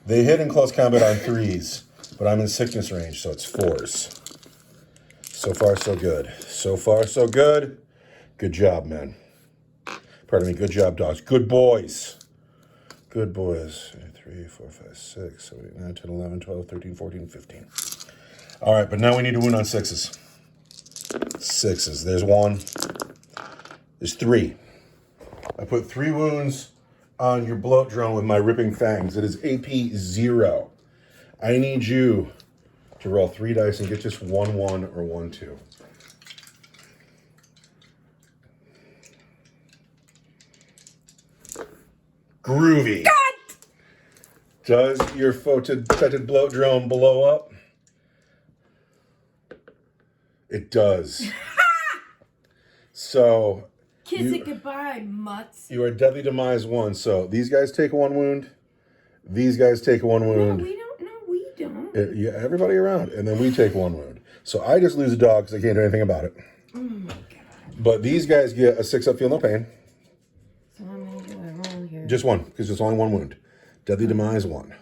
They hit in close combat on 3s, but I'm in sickness range, so it's 4s. So far, so good. So far, so good. Good job, men. Pardon me, good job, dogs. Good boys. Good boys. 3, 4, 5, 6, 7, 8, 9, 10, 11, 12, 13, 14, 15. All right, but now we need to wound on 6s. 6s. There's 1. There's 3. I put 3 wounds on your bloat drone with my ripping fangs. It is AP 0. I need you to roll 3 dice and get just 1, 1 or 1, 2. Groovy. God! Does your fetid bloat drone blow up? It does. So Kiss it goodbye, mutts. you are deadly demise 1. So these guys take 1 wound. These guys take 1 wound. No, we don't. No, we don't. Yeah, everybody around, and then we take 1 wound. So I just lose a dog because I can't do anything about it. Oh my God. But these guys get a 6 up, feel no pain. So how many do I roll here? Just 1, because it's only 1 wound. Deadly demise 1.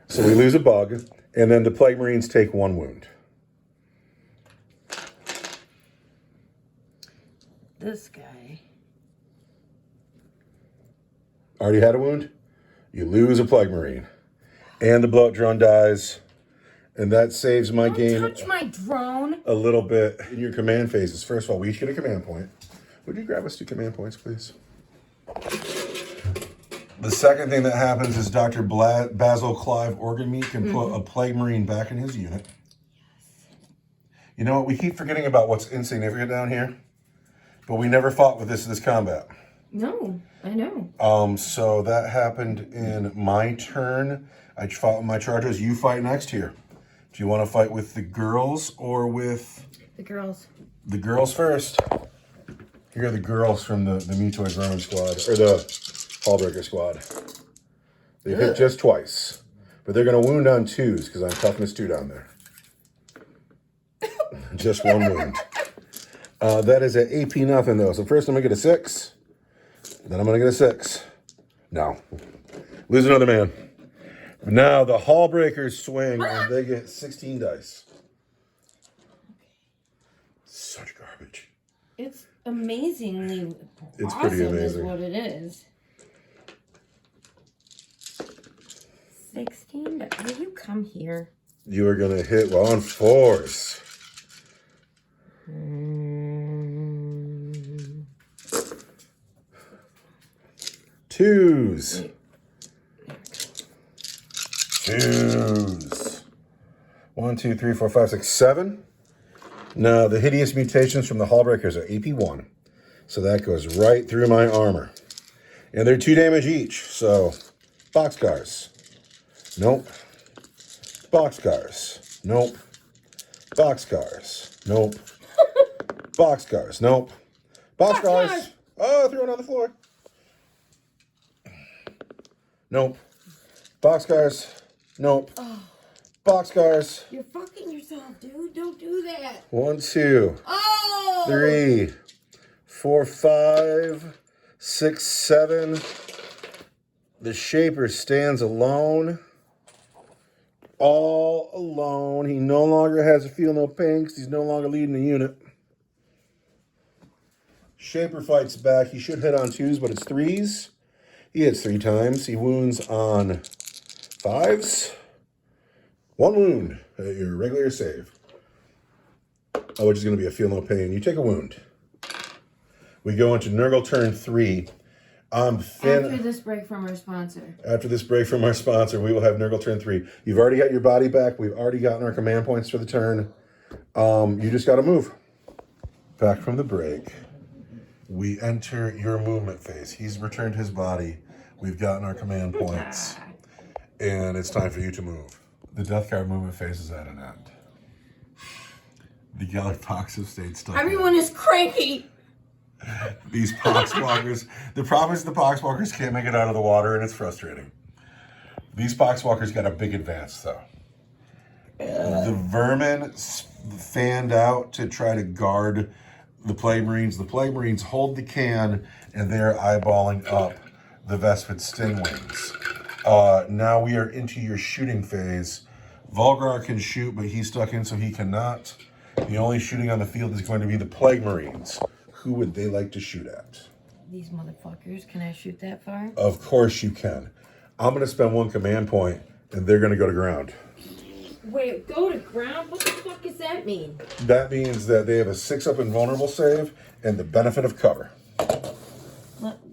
So we lose a bug, and then the plague marines take 1 wound. This guy. Already had a wound? You lose a plague marine. And the bloat drone dies. And that saves my game Touch my drone. a little bit in your command phases. First of all, we each get a command point. Would you grab us 2 command points, please? The second thing that happens is Dr. Basil Clive Organmeat can put a plague marine back in his unit. You know what? We keep forgetting about what's insignificant down here. But we never fought with this combat. No, I know. So that happened in my turn. I fought with my chargers. You fight next here. Do you want to fight with the girls or with... The girls. The girls first. Here are the girls from the Mutoid Vermin squad, or the Hallbreaker squad. They hit just twice. But they're going to wound on 2s because I'm toughness 2 down there. Just 1 wound. That is at AP nothing though. So first I'm gonna get a 6. Then I'm gonna get a 6. No. Lose another man. Now the Hallbreakers swing and they get 16 dice. Such garbage. It's amazingly It's awesome pretty is amazing. what it is. 16? Will you come here? You are gonna hit well on 4s. Twos. 1, 2, 3, 4, 5, 6, 7. Now the hideous mutations from the Hallbreakers are AP 1. So that goes right through my armor. And they're 2 damage each. So boxcars. Nope. Boxcars. Nope. Boxcars. Nope. Boxcars. Nope. Boxcars. Oh, I threw it on the floor. Nope. Boxcars. Nope. Oh, Boxcars. you're fucking yourself, dude. Don't do that. 1, 2, Oh! 3, 4, 5, 6, 7. The Shaper stands alone. All alone. He no longer has a feel no pain because he's no longer leading the unit. Shaper fights back. He should hit on 2s, but it's 3s. He hits 3 times. He wounds on 5s. 1 wound at your regular save. Which is going to be a feel no pain. You take a wound. We go into Nurgle turn 3. After this break from our sponsor. After this break from our sponsor, we will have Nurgle turn 3. You've already got your body back. We've already gotten our command points for the turn. You just got to move. Back from the break. We enter your movement phase. He's returned his body. We've gotten our command points. And it's time for you to move. The Death Guard movement phase is at an end. The Geller Pox have stayed stuck. Everyone is cranky. These Poxwalkers. The problem is the Poxwalkers can't make it out of the water, and it's frustrating. These Poxwalkers got a big advance, though. The Vermin fanned out to try to guard the Plague Marines. The Plague Marines hold the can, and they're eyeballing up the Vespid Stingwings. Now we are into your shooting phase. Volgar can shoot, but he's stuck in, so he cannot. The only shooting on the field is going to be the Plague Marines. Who would they like to shoot at? These motherfuckers. Can I shoot that far? Of course you can. I'm going to spend 1 command point, and they're going to go to ground. Wait, go to ground? What the fuck does that mean? That means that they have a 6-up invulnerable save and the benefit of cover.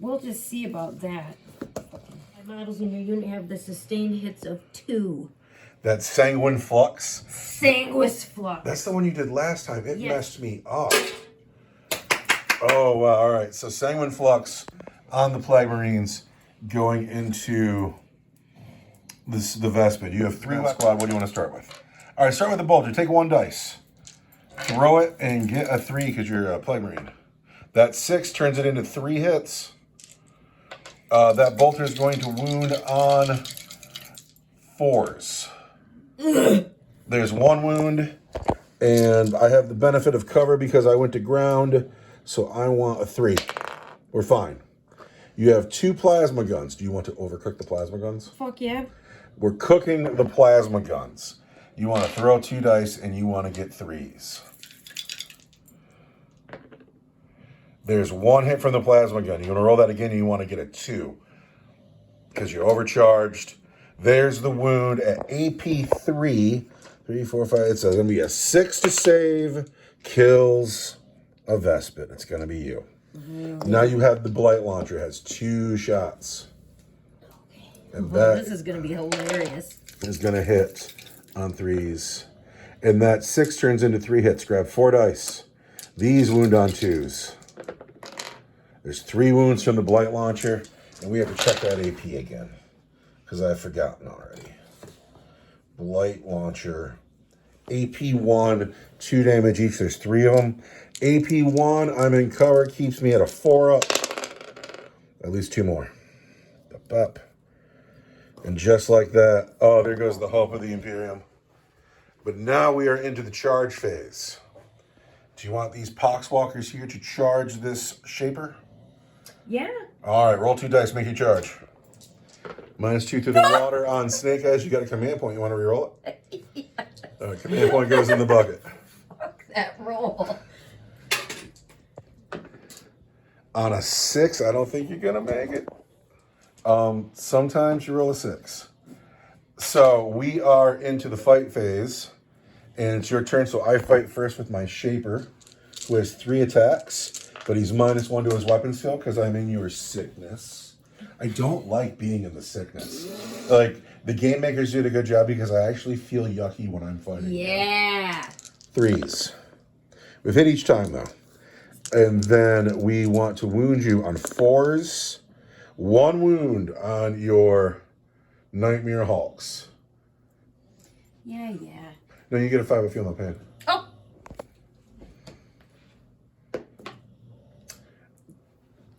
We'll just see about that. Models in your unit have the sustained hits of 2. That Sanguine Flux. Sanguis Flux. That's the one you did last time. It Yes. messed me up. Oh, wow. All right. So Sanguine Flux on the Plague Marines going into the Vespid. You have 3 squad. What do you want to start with? All right. Start with the Bulger. Take 1 dice. Throw it and get a 3 because you're a Plague Marine. That 6 turns it into 3 hits. That bolter is going to wound on 4s. There's 1 wound, and I have the benefit of cover because I went to ground, so I want a 3. We're fine. You have 2 plasma guns. Do you want to overcook the plasma guns? Fuck yeah. We're cooking the plasma guns. You want to throw 2 dice, and you want to get 3s. There's 1 hit from the plasma gun. You want to roll that again, and you want to get a 2 because you're overcharged. There's the wound at AP 3. 3, 4, 5. It's going to be a 6 to save. Kills a Vespid. It's going to be you. Now you have the Blight Launcher. It has 2 shots. And This is going to be hilarious. is going to hit on 3s. And that 6 turns into 3 hits. Grab 4 dice. These wound on 2s. There's 3 wounds from the Blight Launcher, and we have to check that AP again, because I've forgotten already. Blight Launcher. AP 1, 2 damage each. There's 3 of them. AP 1, I'm in cover, keeps me at a 4-up. At least 2 more. Up. And just like that, oh, there goes the hope of the Imperium. But now we are into the charge phase. Do you want these Poxwalkers here to charge this Shaper? Yeah. All right, roll 2 dice, make your charge. -2 through the water on Snake Eyes. You got a command point. You want to reroll it? Yes. All right, command point goes in the bucket. Fuck that roll. On a 6, I don't think you're going to make it. Sometimes you roll a 6. So we are into the fight phase, and it's your turn. So I fight first with my Shaper, who has 3 attacks, but he's -1 to his weapon skill because I'm in your sickness. I don't like being in the sickness. Like, the game makers did a good job because I actually feel yucky when I'm fighting. Yeah. 3s. We've hit each time, though. And then we want to wound you on 4s. 1 wound on your Nightmare Hulks. Yeah. No, you get a 5 if you feel no pain. Oh.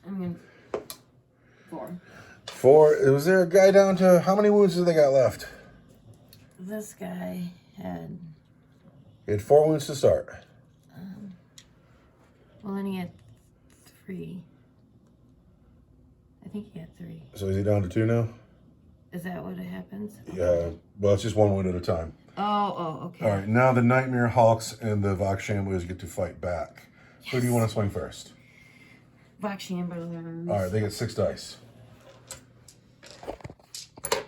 I'm going 4. 4. Was there a guy down to how many wounds do they got left? this guy had. He had 4 wounds to start. Well, then he had 3. I think he had 3. So is he down to 2 now? Is that what it happens? Yeah. Well, it's just 1 wound at a time. Oh, okay. All right. Now the Nightmare Hulks and the Vox Chambliers get to fight back. Yes. Who do you want to swing first? Vox Chambliers. All right. They get 6 dice.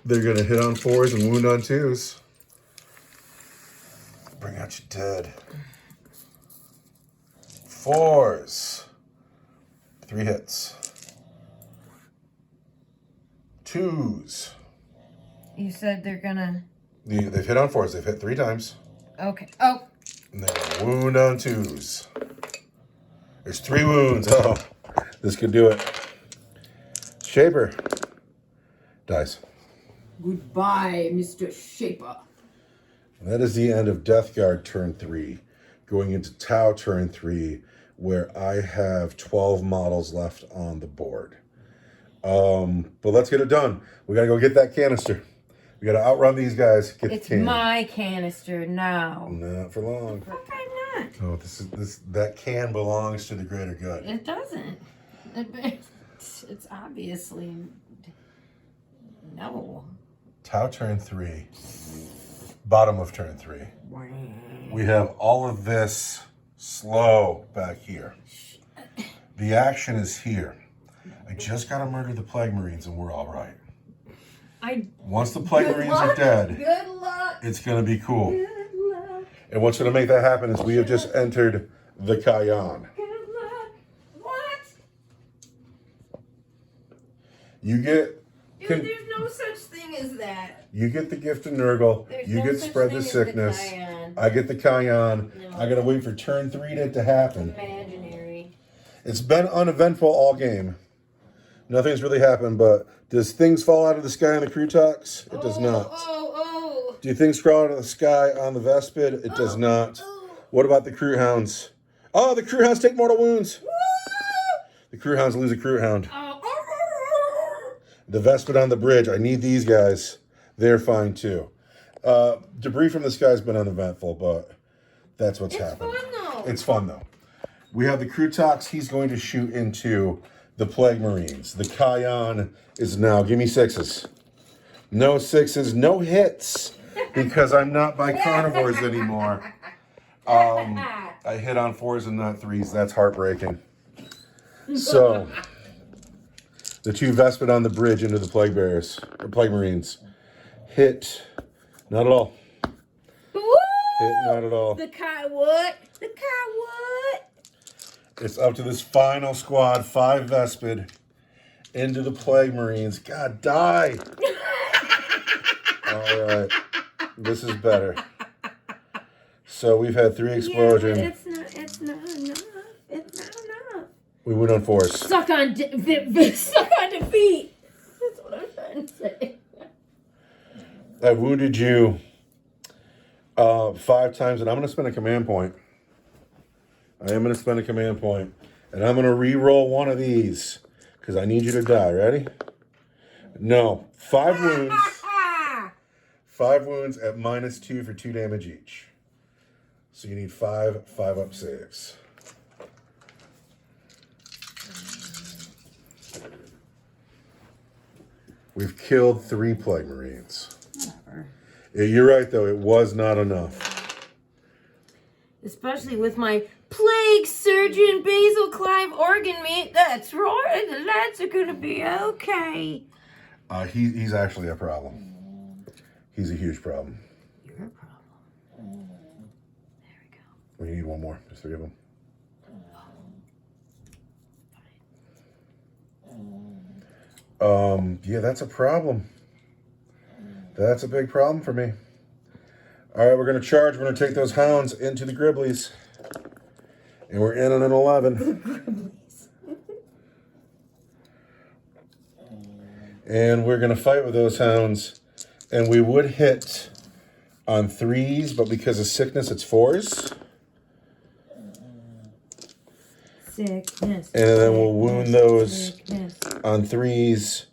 They're going to hit on 4s and wound on 2s. Bring out your dead. 4s. 3 hits. 2s. You said they're gonna. They've hit on 4s. They've hit 3 times. Okay. Oh. And they're gonna wound on 2s. There's 3 wounds. Oh, this could do it. Shaper. Dies. Goodbye, Mr. Shaper. And that is the end of Death Guard turn 3. Going into Tau turn 3, where I have 12 models left on the board. But let's get it done. We gotta go get that canister. We gotta outrun these guys. Get it's the can. My canister now. Not for long. Why not? Oh, that can belongs to the greater good. It doesn't. It's obviously no. Tau turn 3. Bottom of turn 3. We have all of this slow back here. The action is here. I just gotta murder the Plague Marines and we're all right. Once the Plague Marines are dead, good luck. It's gonna be cool. Good luck. And what's gonna make that happen is we have just entered the Kayan. Good luck. What? You get... Dude, there's no such thing as that. You get the gift of Nurgle. There's You no get such spread thing the as sickness. the Kayan. I get the Kayan. No. I gotta wait for turn 3 to happen. Imaginary. It's been uneventful all game. Nothing's really happened, but does things fall out of the sky on the Krutaks? It does not. Oh. Do things crawl out of the sky on the Vespid? It does not. What about the Crew Hounds? Oh, the Crew Hounds take mortal wounds. The Crew Hounds lose a Crew Hound. The Vespid on the bridge. I need these guys. They're fine too. Debris from the sky has been uneventful, but that's what's happened. It's fun though. It's fun though. We have the Krutaks. He's going to shoot into the Plague Marines. The Kayan is now. Give me 6s. No 6s. No hits. Because I'm not by carnivores anymore. I hit on 4s and not 3s. That's heartbreaking. So, the 2 Vespid on the bridge into the Plague Bearers, or Plague Marines. Hit. Not at all. Woo! Hit not at all. The Kai what? The Kai what? It's up to this final squad, 5 Vespid, into the Plague Marines. God, die! All right. This is better. So we've had 3 explosions. Yeah, it's not enough. It's not enough. We went on 4s. Suck on defeat. That's what I'm trying to say. I wounded you 5 times, and I'm going to spend a command point. I am going to spend a command point, and I'm going to re-roll one of these, because I need you to die. Ready? No. 5 wounds. 5 wounds at -2 for 2 damage each. So you need 5 5-up saves. We've killed 3 Plague Marines. Whatever. You're right, though. It was not enough. Especially with my plague surgeon Basil Clive organ meat. That's right. The lads are going to be okay. He's actually a problem. He's a huge problem. You're a problem. There we go. We need 1 more. There's 3 of them. Yeah, that's a problem. That's a big problem for me. All right, we're going to charge. We're going to take those hounds into the Gribblies. And we're in on an 11. And we're going to fight with those hounds. And we would hit on 3s, but because of sickness, it's 4s. Sickness. And then we'll wound those sickness. on 3s.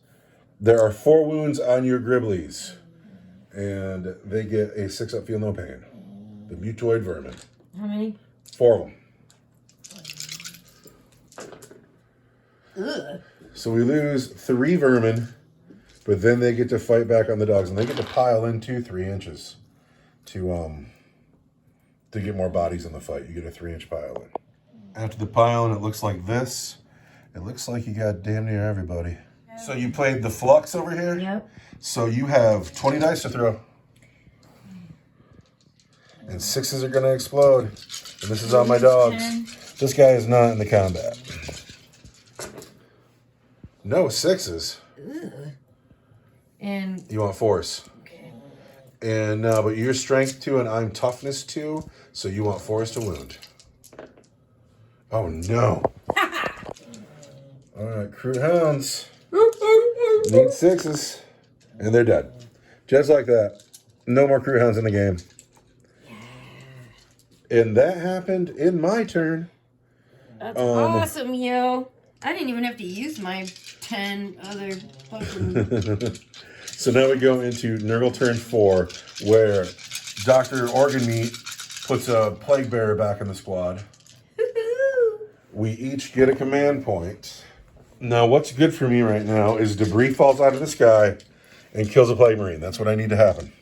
There are 4 wounds on your Gribblies. And they get a 6-up feel no pain. The mutoid vermin. How many? 4 of them. Ugh. So we lose 3 vermin, but then they get to fight back on the dogs, and they get to pile in 3 inches to get more bodies in the fight. You get a 3-inch pile in. After the pile in, it looks like this. It looks like you got damn near everybody. So you played the flux over here? Yep. So you have 20 dice to throw. And 6s are going to explode. And this is on my dogs. 10. This guy is not in the combat. No 6s. Ugh. And You want force. okay. And but you're strength 2 and I'm toughness 2. So you want force to wound. Oh no. All right, crew hounds. Need 6s. And they're dead. Just like that. No more crew hounds in the game. And that happened in my turn. That's awesome, yo. I didn't even have to use my 10 other fucking... So now we go into Nurgle turn 4, where Dr. Organ Meat puts a Plague Bearer back in the squad. We each get a command point. Now, what's good for me right now is debris falls out of the sky and kills a Plague Marine. That's what I need to happen.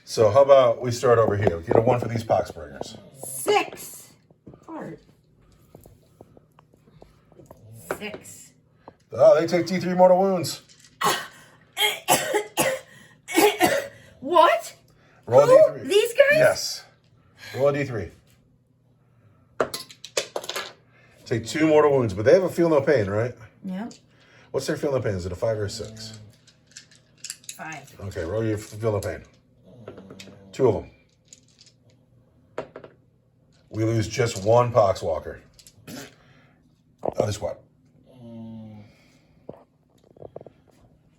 So how about we start over here? We get a 1 for these Poxbringers. 6. Fart. 6. Oh, they take D3 mortal wounds. What? Roll a Who? D3. These guys? Yes. Roll a D3. Take 2 mortal wounds, but they have a feel no pain, right? Yep. What's their feel no pain? Is it a 5 or a 6? 5. Okay, roll your feel no pain. 2 of them. We lose just 1 Poxwalker. Other squad.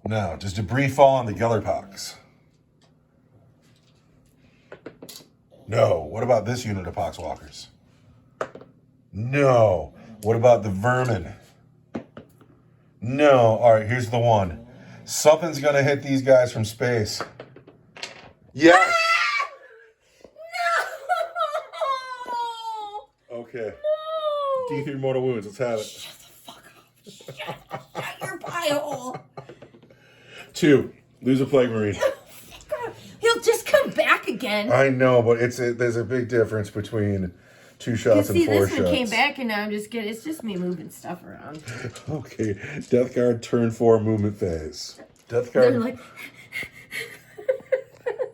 Now, does debris fall on the Geller Pox? No. What about this unit of Poxwalkers? No. What about the vermin? No. All right, here's the one. Something's going to hit these guys from space. Yes! No! Okay. No! D3 mortal wounds. Let's have it. Shut the fuck up. Shut your pie hole. 2. Lose a Plague Marine. He'll just come back again. I know, but there's a big difference between 2 shots and 4 this shots. one came back and now I'm just getting, it's just me moving stuff around. Okay. Death Guard turn 4 movement phase. Death They're Guard. like,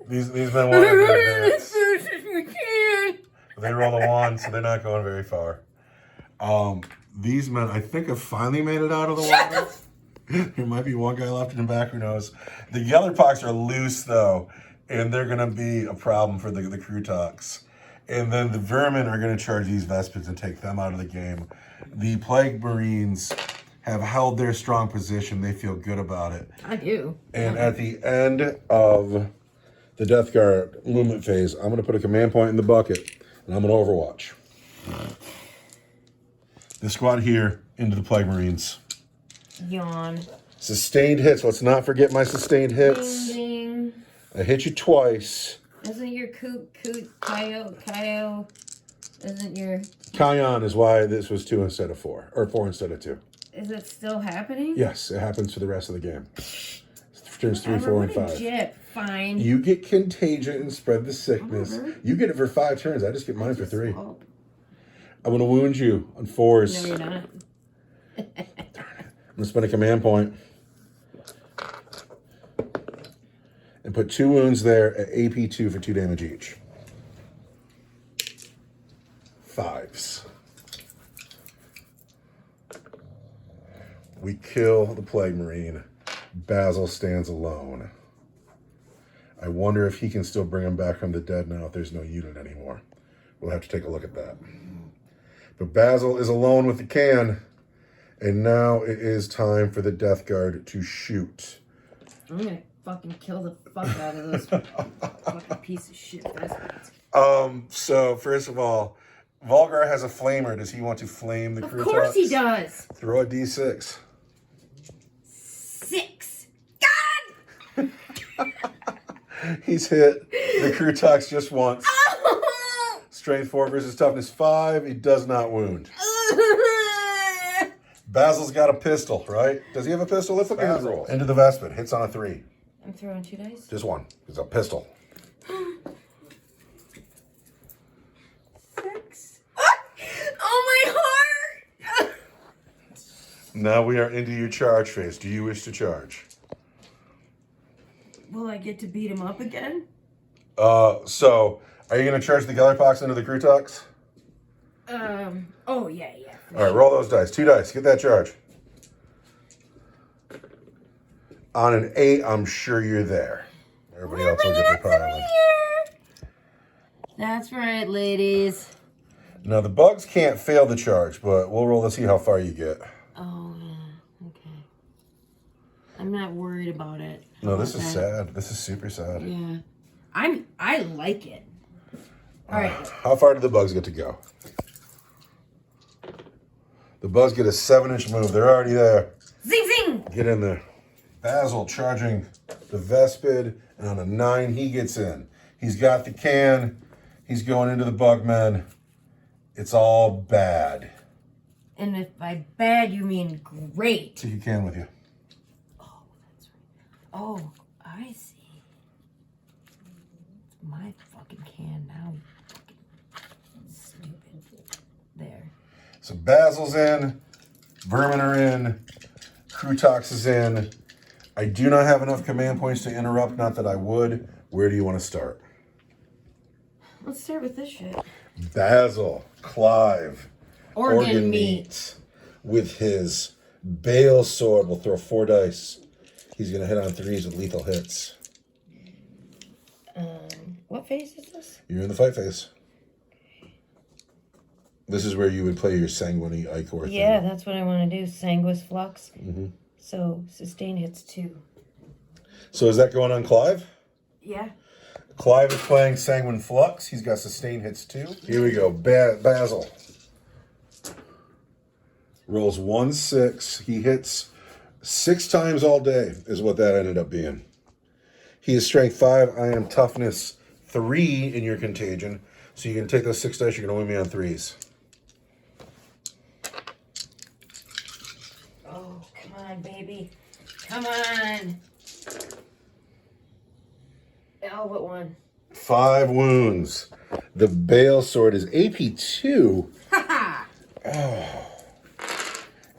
These men want to as advance. fast as we can. They roll a 1, so they're not going very far. These men, I think, have finally made it out of the water. There might be one guy left in the back, who knows. The Yellerpox are loose, though, and they're going to be a problem for the crew talks. And then the vermin are going to charge these Vespids and take them out of the game. The Plague Marines have held their strong position. They feel good about it. I do. And at the end of the Death Guard movement phase, I'm going to put a command point in the bucket, and I'm going to Overwatch. This squad here into the Plague Marines. Yawn. Sustained hits. Let's not forget my sustained hits. Ding, ding. I hit you twice. Isn't your Kyle, isn't your, Kion is why this was 2 instead of 4, or 4 instead of 2. is it still happening? Yes, it happens for the rest of the game. Turns 3, 4, and 5. Legit. Fine. You get contagion and spread the sickness. You get it for 5 turns. I just get mine for 3. I'm going to wound you on 4s. No, you're not. I'm going to spend a command point. And put 2 wounds there at AP 2 for 2 damage each. 5s. We kill the Plague Marine. Basil stands alone. I wonder if he can still bring him back from the dead now if there's no unit anymore. We'll have to take a look at that. But Basil is alone with the can. And now it is time for the Death Guard to shoot. I'm gonna fucking kill the fuck out of those fucking piece of shit bastards. So first of all, Volgar has a flamer. Does he want to flame the crew? Of course he does. Throw a D6. 6. God! He's hit the Crutox just once. Strength 4 versus toughness 5. He does not wound. Basil's got a pistol, right? Does he have a pistol? Let's look at his roll. Into the Vespid. Hits on a 3. I'm throwing 2 dice. Just one. It's a pistol. 6. Oh, my heart! Now we are into your charge phase. Do you wish to charge? Will I get to beat him up again? So are you going to charge the Gellerpox into the Crutox? Oh, yeah. All right, roll those dice. 2 dice. Get that charge. On an 8, I'm sure you're there. Everybody else will get their pile. That's right, ladies. Now, the bugs can't fail the charge, but we'll roll to see how far you get. Oh, yeah. Okay. I'm not worried about it. No, this is sad. This is super sad. Yeah. I like it. All right. How far do the bugs get to go? The bugs get a 7-inch move. They're already there. Zing, zing! Get in there. Basil charging the Vespid, and on a 9, he gets in. He's got the can. He's going into the Bugmen. It's all bad. And if by bad you mean great. Take your can with you. Oh, that's right. Oh, I see. It's my fucking can now. Fucking stupid. There. So Basil's in. Vermin are in. Crutox is in. I do not have enough command points to interrupt. Not that I would. Where do you want to start? Let's start with this shit. Basil, Clive, Organ meat. with his Bale sword will throw 4 dice. He's going to hit on 3s with lethal hits. What phase is this? You're in the fight phase. This is where you would play your Sanguine Ichor thing. Yeah, that's what I want to do. Sanguis Flux. Mm-hmm. So, sustain hits 2. So is that going on Clive? Yeah. Clive is playing Sanguine Flux. He's got sustain hits 2. Here we go. Basil. Rolls 1-6. He hits 6 times all day is what that ended up being. He is strength 5. I am toughness 3 in your contagion. So you can take those 6 dice. You're going to win me on 3s. Oh, come on, baby. Come on. All but 1. 5 wounds. The Bale sword is AP2. Ha Oh.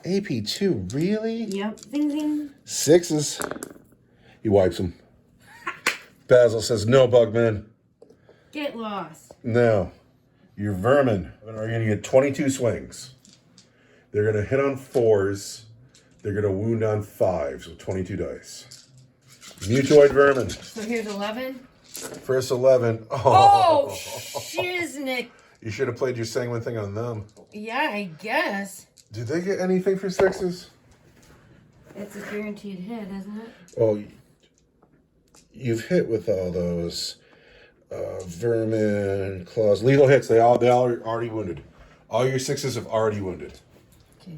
AP2, really? Yep. Zing, zing. 6s. He wipes them. Basil says, no, Bugman. Get lost. No. Your Vermin are going to get 22 swings. They're going to hit on 4s. They're going to wound on 5s with 22 dice. Mutoid Vermin. So here's 11. First 11. Oh, shiznick. You should have played your Sanguine thing on them. Yeah, I guess. Did they get anything for 6s? It's a guaranteed hit, isn't it? Oh, you've hit with all those Vermin, Claws, lethal hits. They all are already wounded. All your 6s have already wounded. Okay.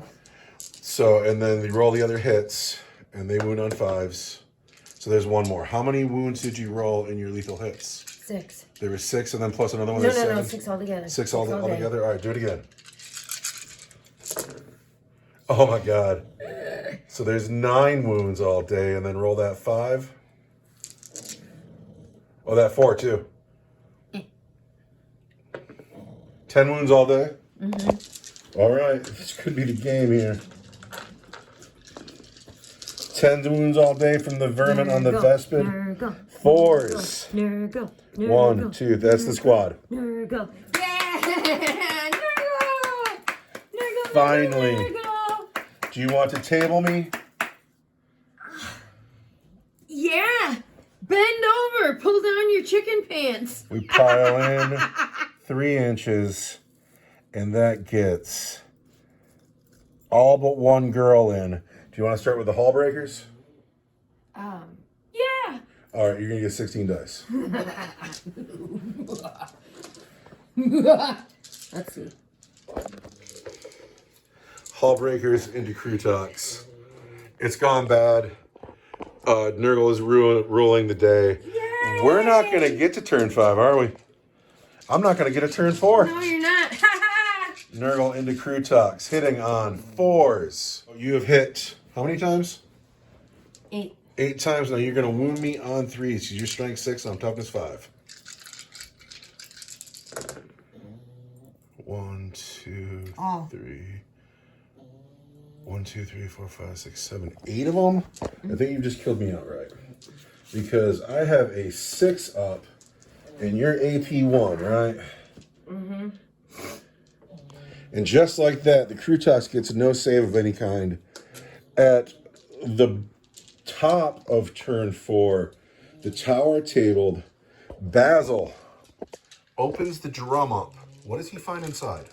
So, and then you roll the other hits, and they wound on 5s. So there's 1 more. How many wounds did you roll in your lethal hits? 6. There were 6, and then plus another one. No, is 7. 6 altogether. 6 all together? All right, do it again. Oh, my God. So there's 9 wounds all day, and then roll that 5. Oh, that 4, too. 10 wounds all day? Mm-hmm. All right, this could be the game here. 10 wounds all day from the Vermin on the Vespid. 4s. Nergo. 1, 2, that's the squad. Nergo. Yeah! Nergo! Finally. Nergo! Do you want to table me? Yeah! Bend over! Pull down your chicken pants! We pile in 3 inches, and that gets all but 1 girl in. Do you want to start with the Hall Breakers? Yeah! All right, you're going to get 16 dice. Let's see. Hall Breakers into Crutox. It's gone bad. Nurgle is ruling the day. Yay! We're not going to get to turn 5, are we? I'm not going to get a turn 4. No, you're not. Nurgle into crew talks, hitting on 4s. You have hit how many times? 8. 8 times. Now you're going to wound me on 3s. You're strength 6 and I'm toughness 5. 1, 2, 3. 1, 2, 3, 4, 5, 6, 7, 8 of them. I think you just killed me outright. Because I have a 6 up and you're AP 1, right? Mm-hmm. And just like that, the crew tox gets no save of any kind. At the top of turn 4, the tower tabled. Basil opens the drum up. What does he find inside?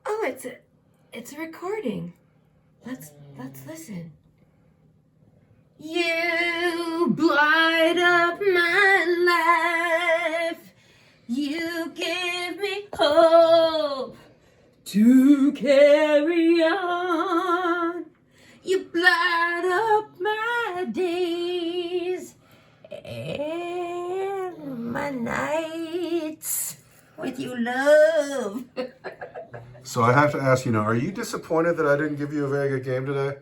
Oh, it's a recording. Let's listen. You blight up my life. You give me hope to carry on. You blight up my days and my nights with your love. So I have to ask you now, are you disappointed that I didn't give you a very good game today?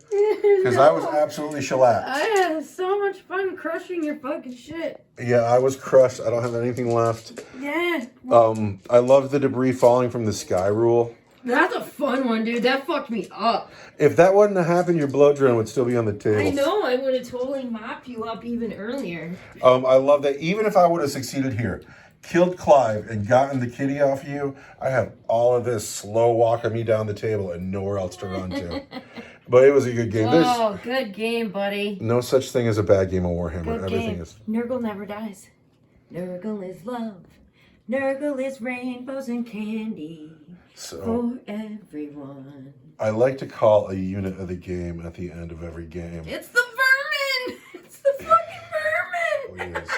Because I was absolutely shellacked. I had so much fun crushing your fucking shit. Yeah, I was crushed. I don't have anything left. Yeah. I love the debris falling from the sky rule. That's a fun one, dude. That fucked me up. If that wouldn't have happened, your blood drone would still be on the table. I know. I would have totally mopped you up even earlier. I love that. Even if I would have succeeded here, killed Clive and gotten the kitty off you, I have all of this slow walking me down the table and nowhere else to run to. But it was a good game. Oh, good game, buddy. No such thing as a bad game of Warhammer. Good Everything game. is. Nurgle never dies. Nurgle is love. Nurgle is rainbows and candy for everyone. I like to call a unit of the game at the end of every game. It's the vermin! It's the fucking vermin! Oh, yes.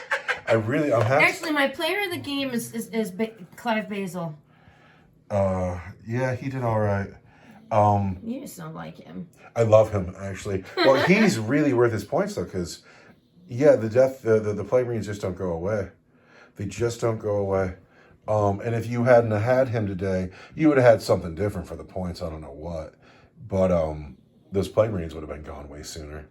I'm happy. Actually, my player of the game is Clive Basil. Yeah, he did all right. You just don't like him. I love him, actually. Well, he's really worth his points, though, because, yeah, the Plague Marines just don't go away. They just don't go away. And if you hadn't had him today, you would have had something different for the points. I don't know what. But those Plague Marines would have been gone way sooner.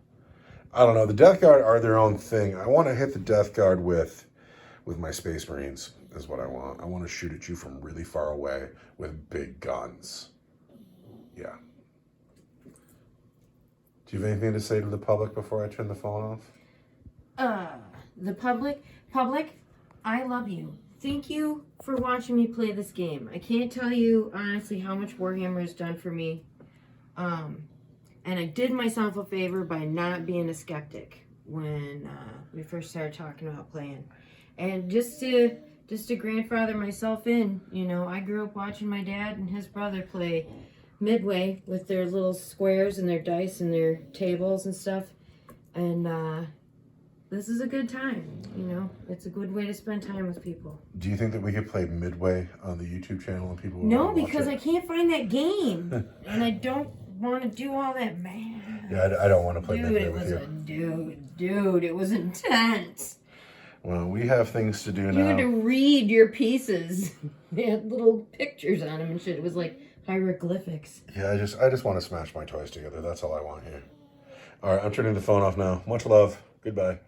I don't know. The Death Guard are their own thing. I want to hit the Death Guard with my Space Marines is what I want. I want to shoot at you from really far away with big guns. Yeah. Do you have anything to say to the public before I turn the phone off? The public, I love you. Thank you for watching me play this game. I can't tell you honestly how much Warhammer has done for me. And I did myself a favor by not being a skeptic when we first started talking about playing. And just to grandfather myself in, you know, I grew up watching my dad and his brother play Midway with their little squares and their dice and their tables and stuff. And this is a good time, you know. It's a good way to spend time with people. Do you think that we could play Midway on the YouTube channel and people will No, watch because it? I can't find that game. And I don't want to do all that, man. Yeah, I don't want to play Dude, Midway it with was you. Dude, it was intense. Well, we have things to do You now. had to read your pieces. They had little pictures on them and shit. It was like hieroglyphics. Yeah, I just want to smash my toys together. That's all I want here. All right, I'm turning the phone off now. Much love. Goodbye.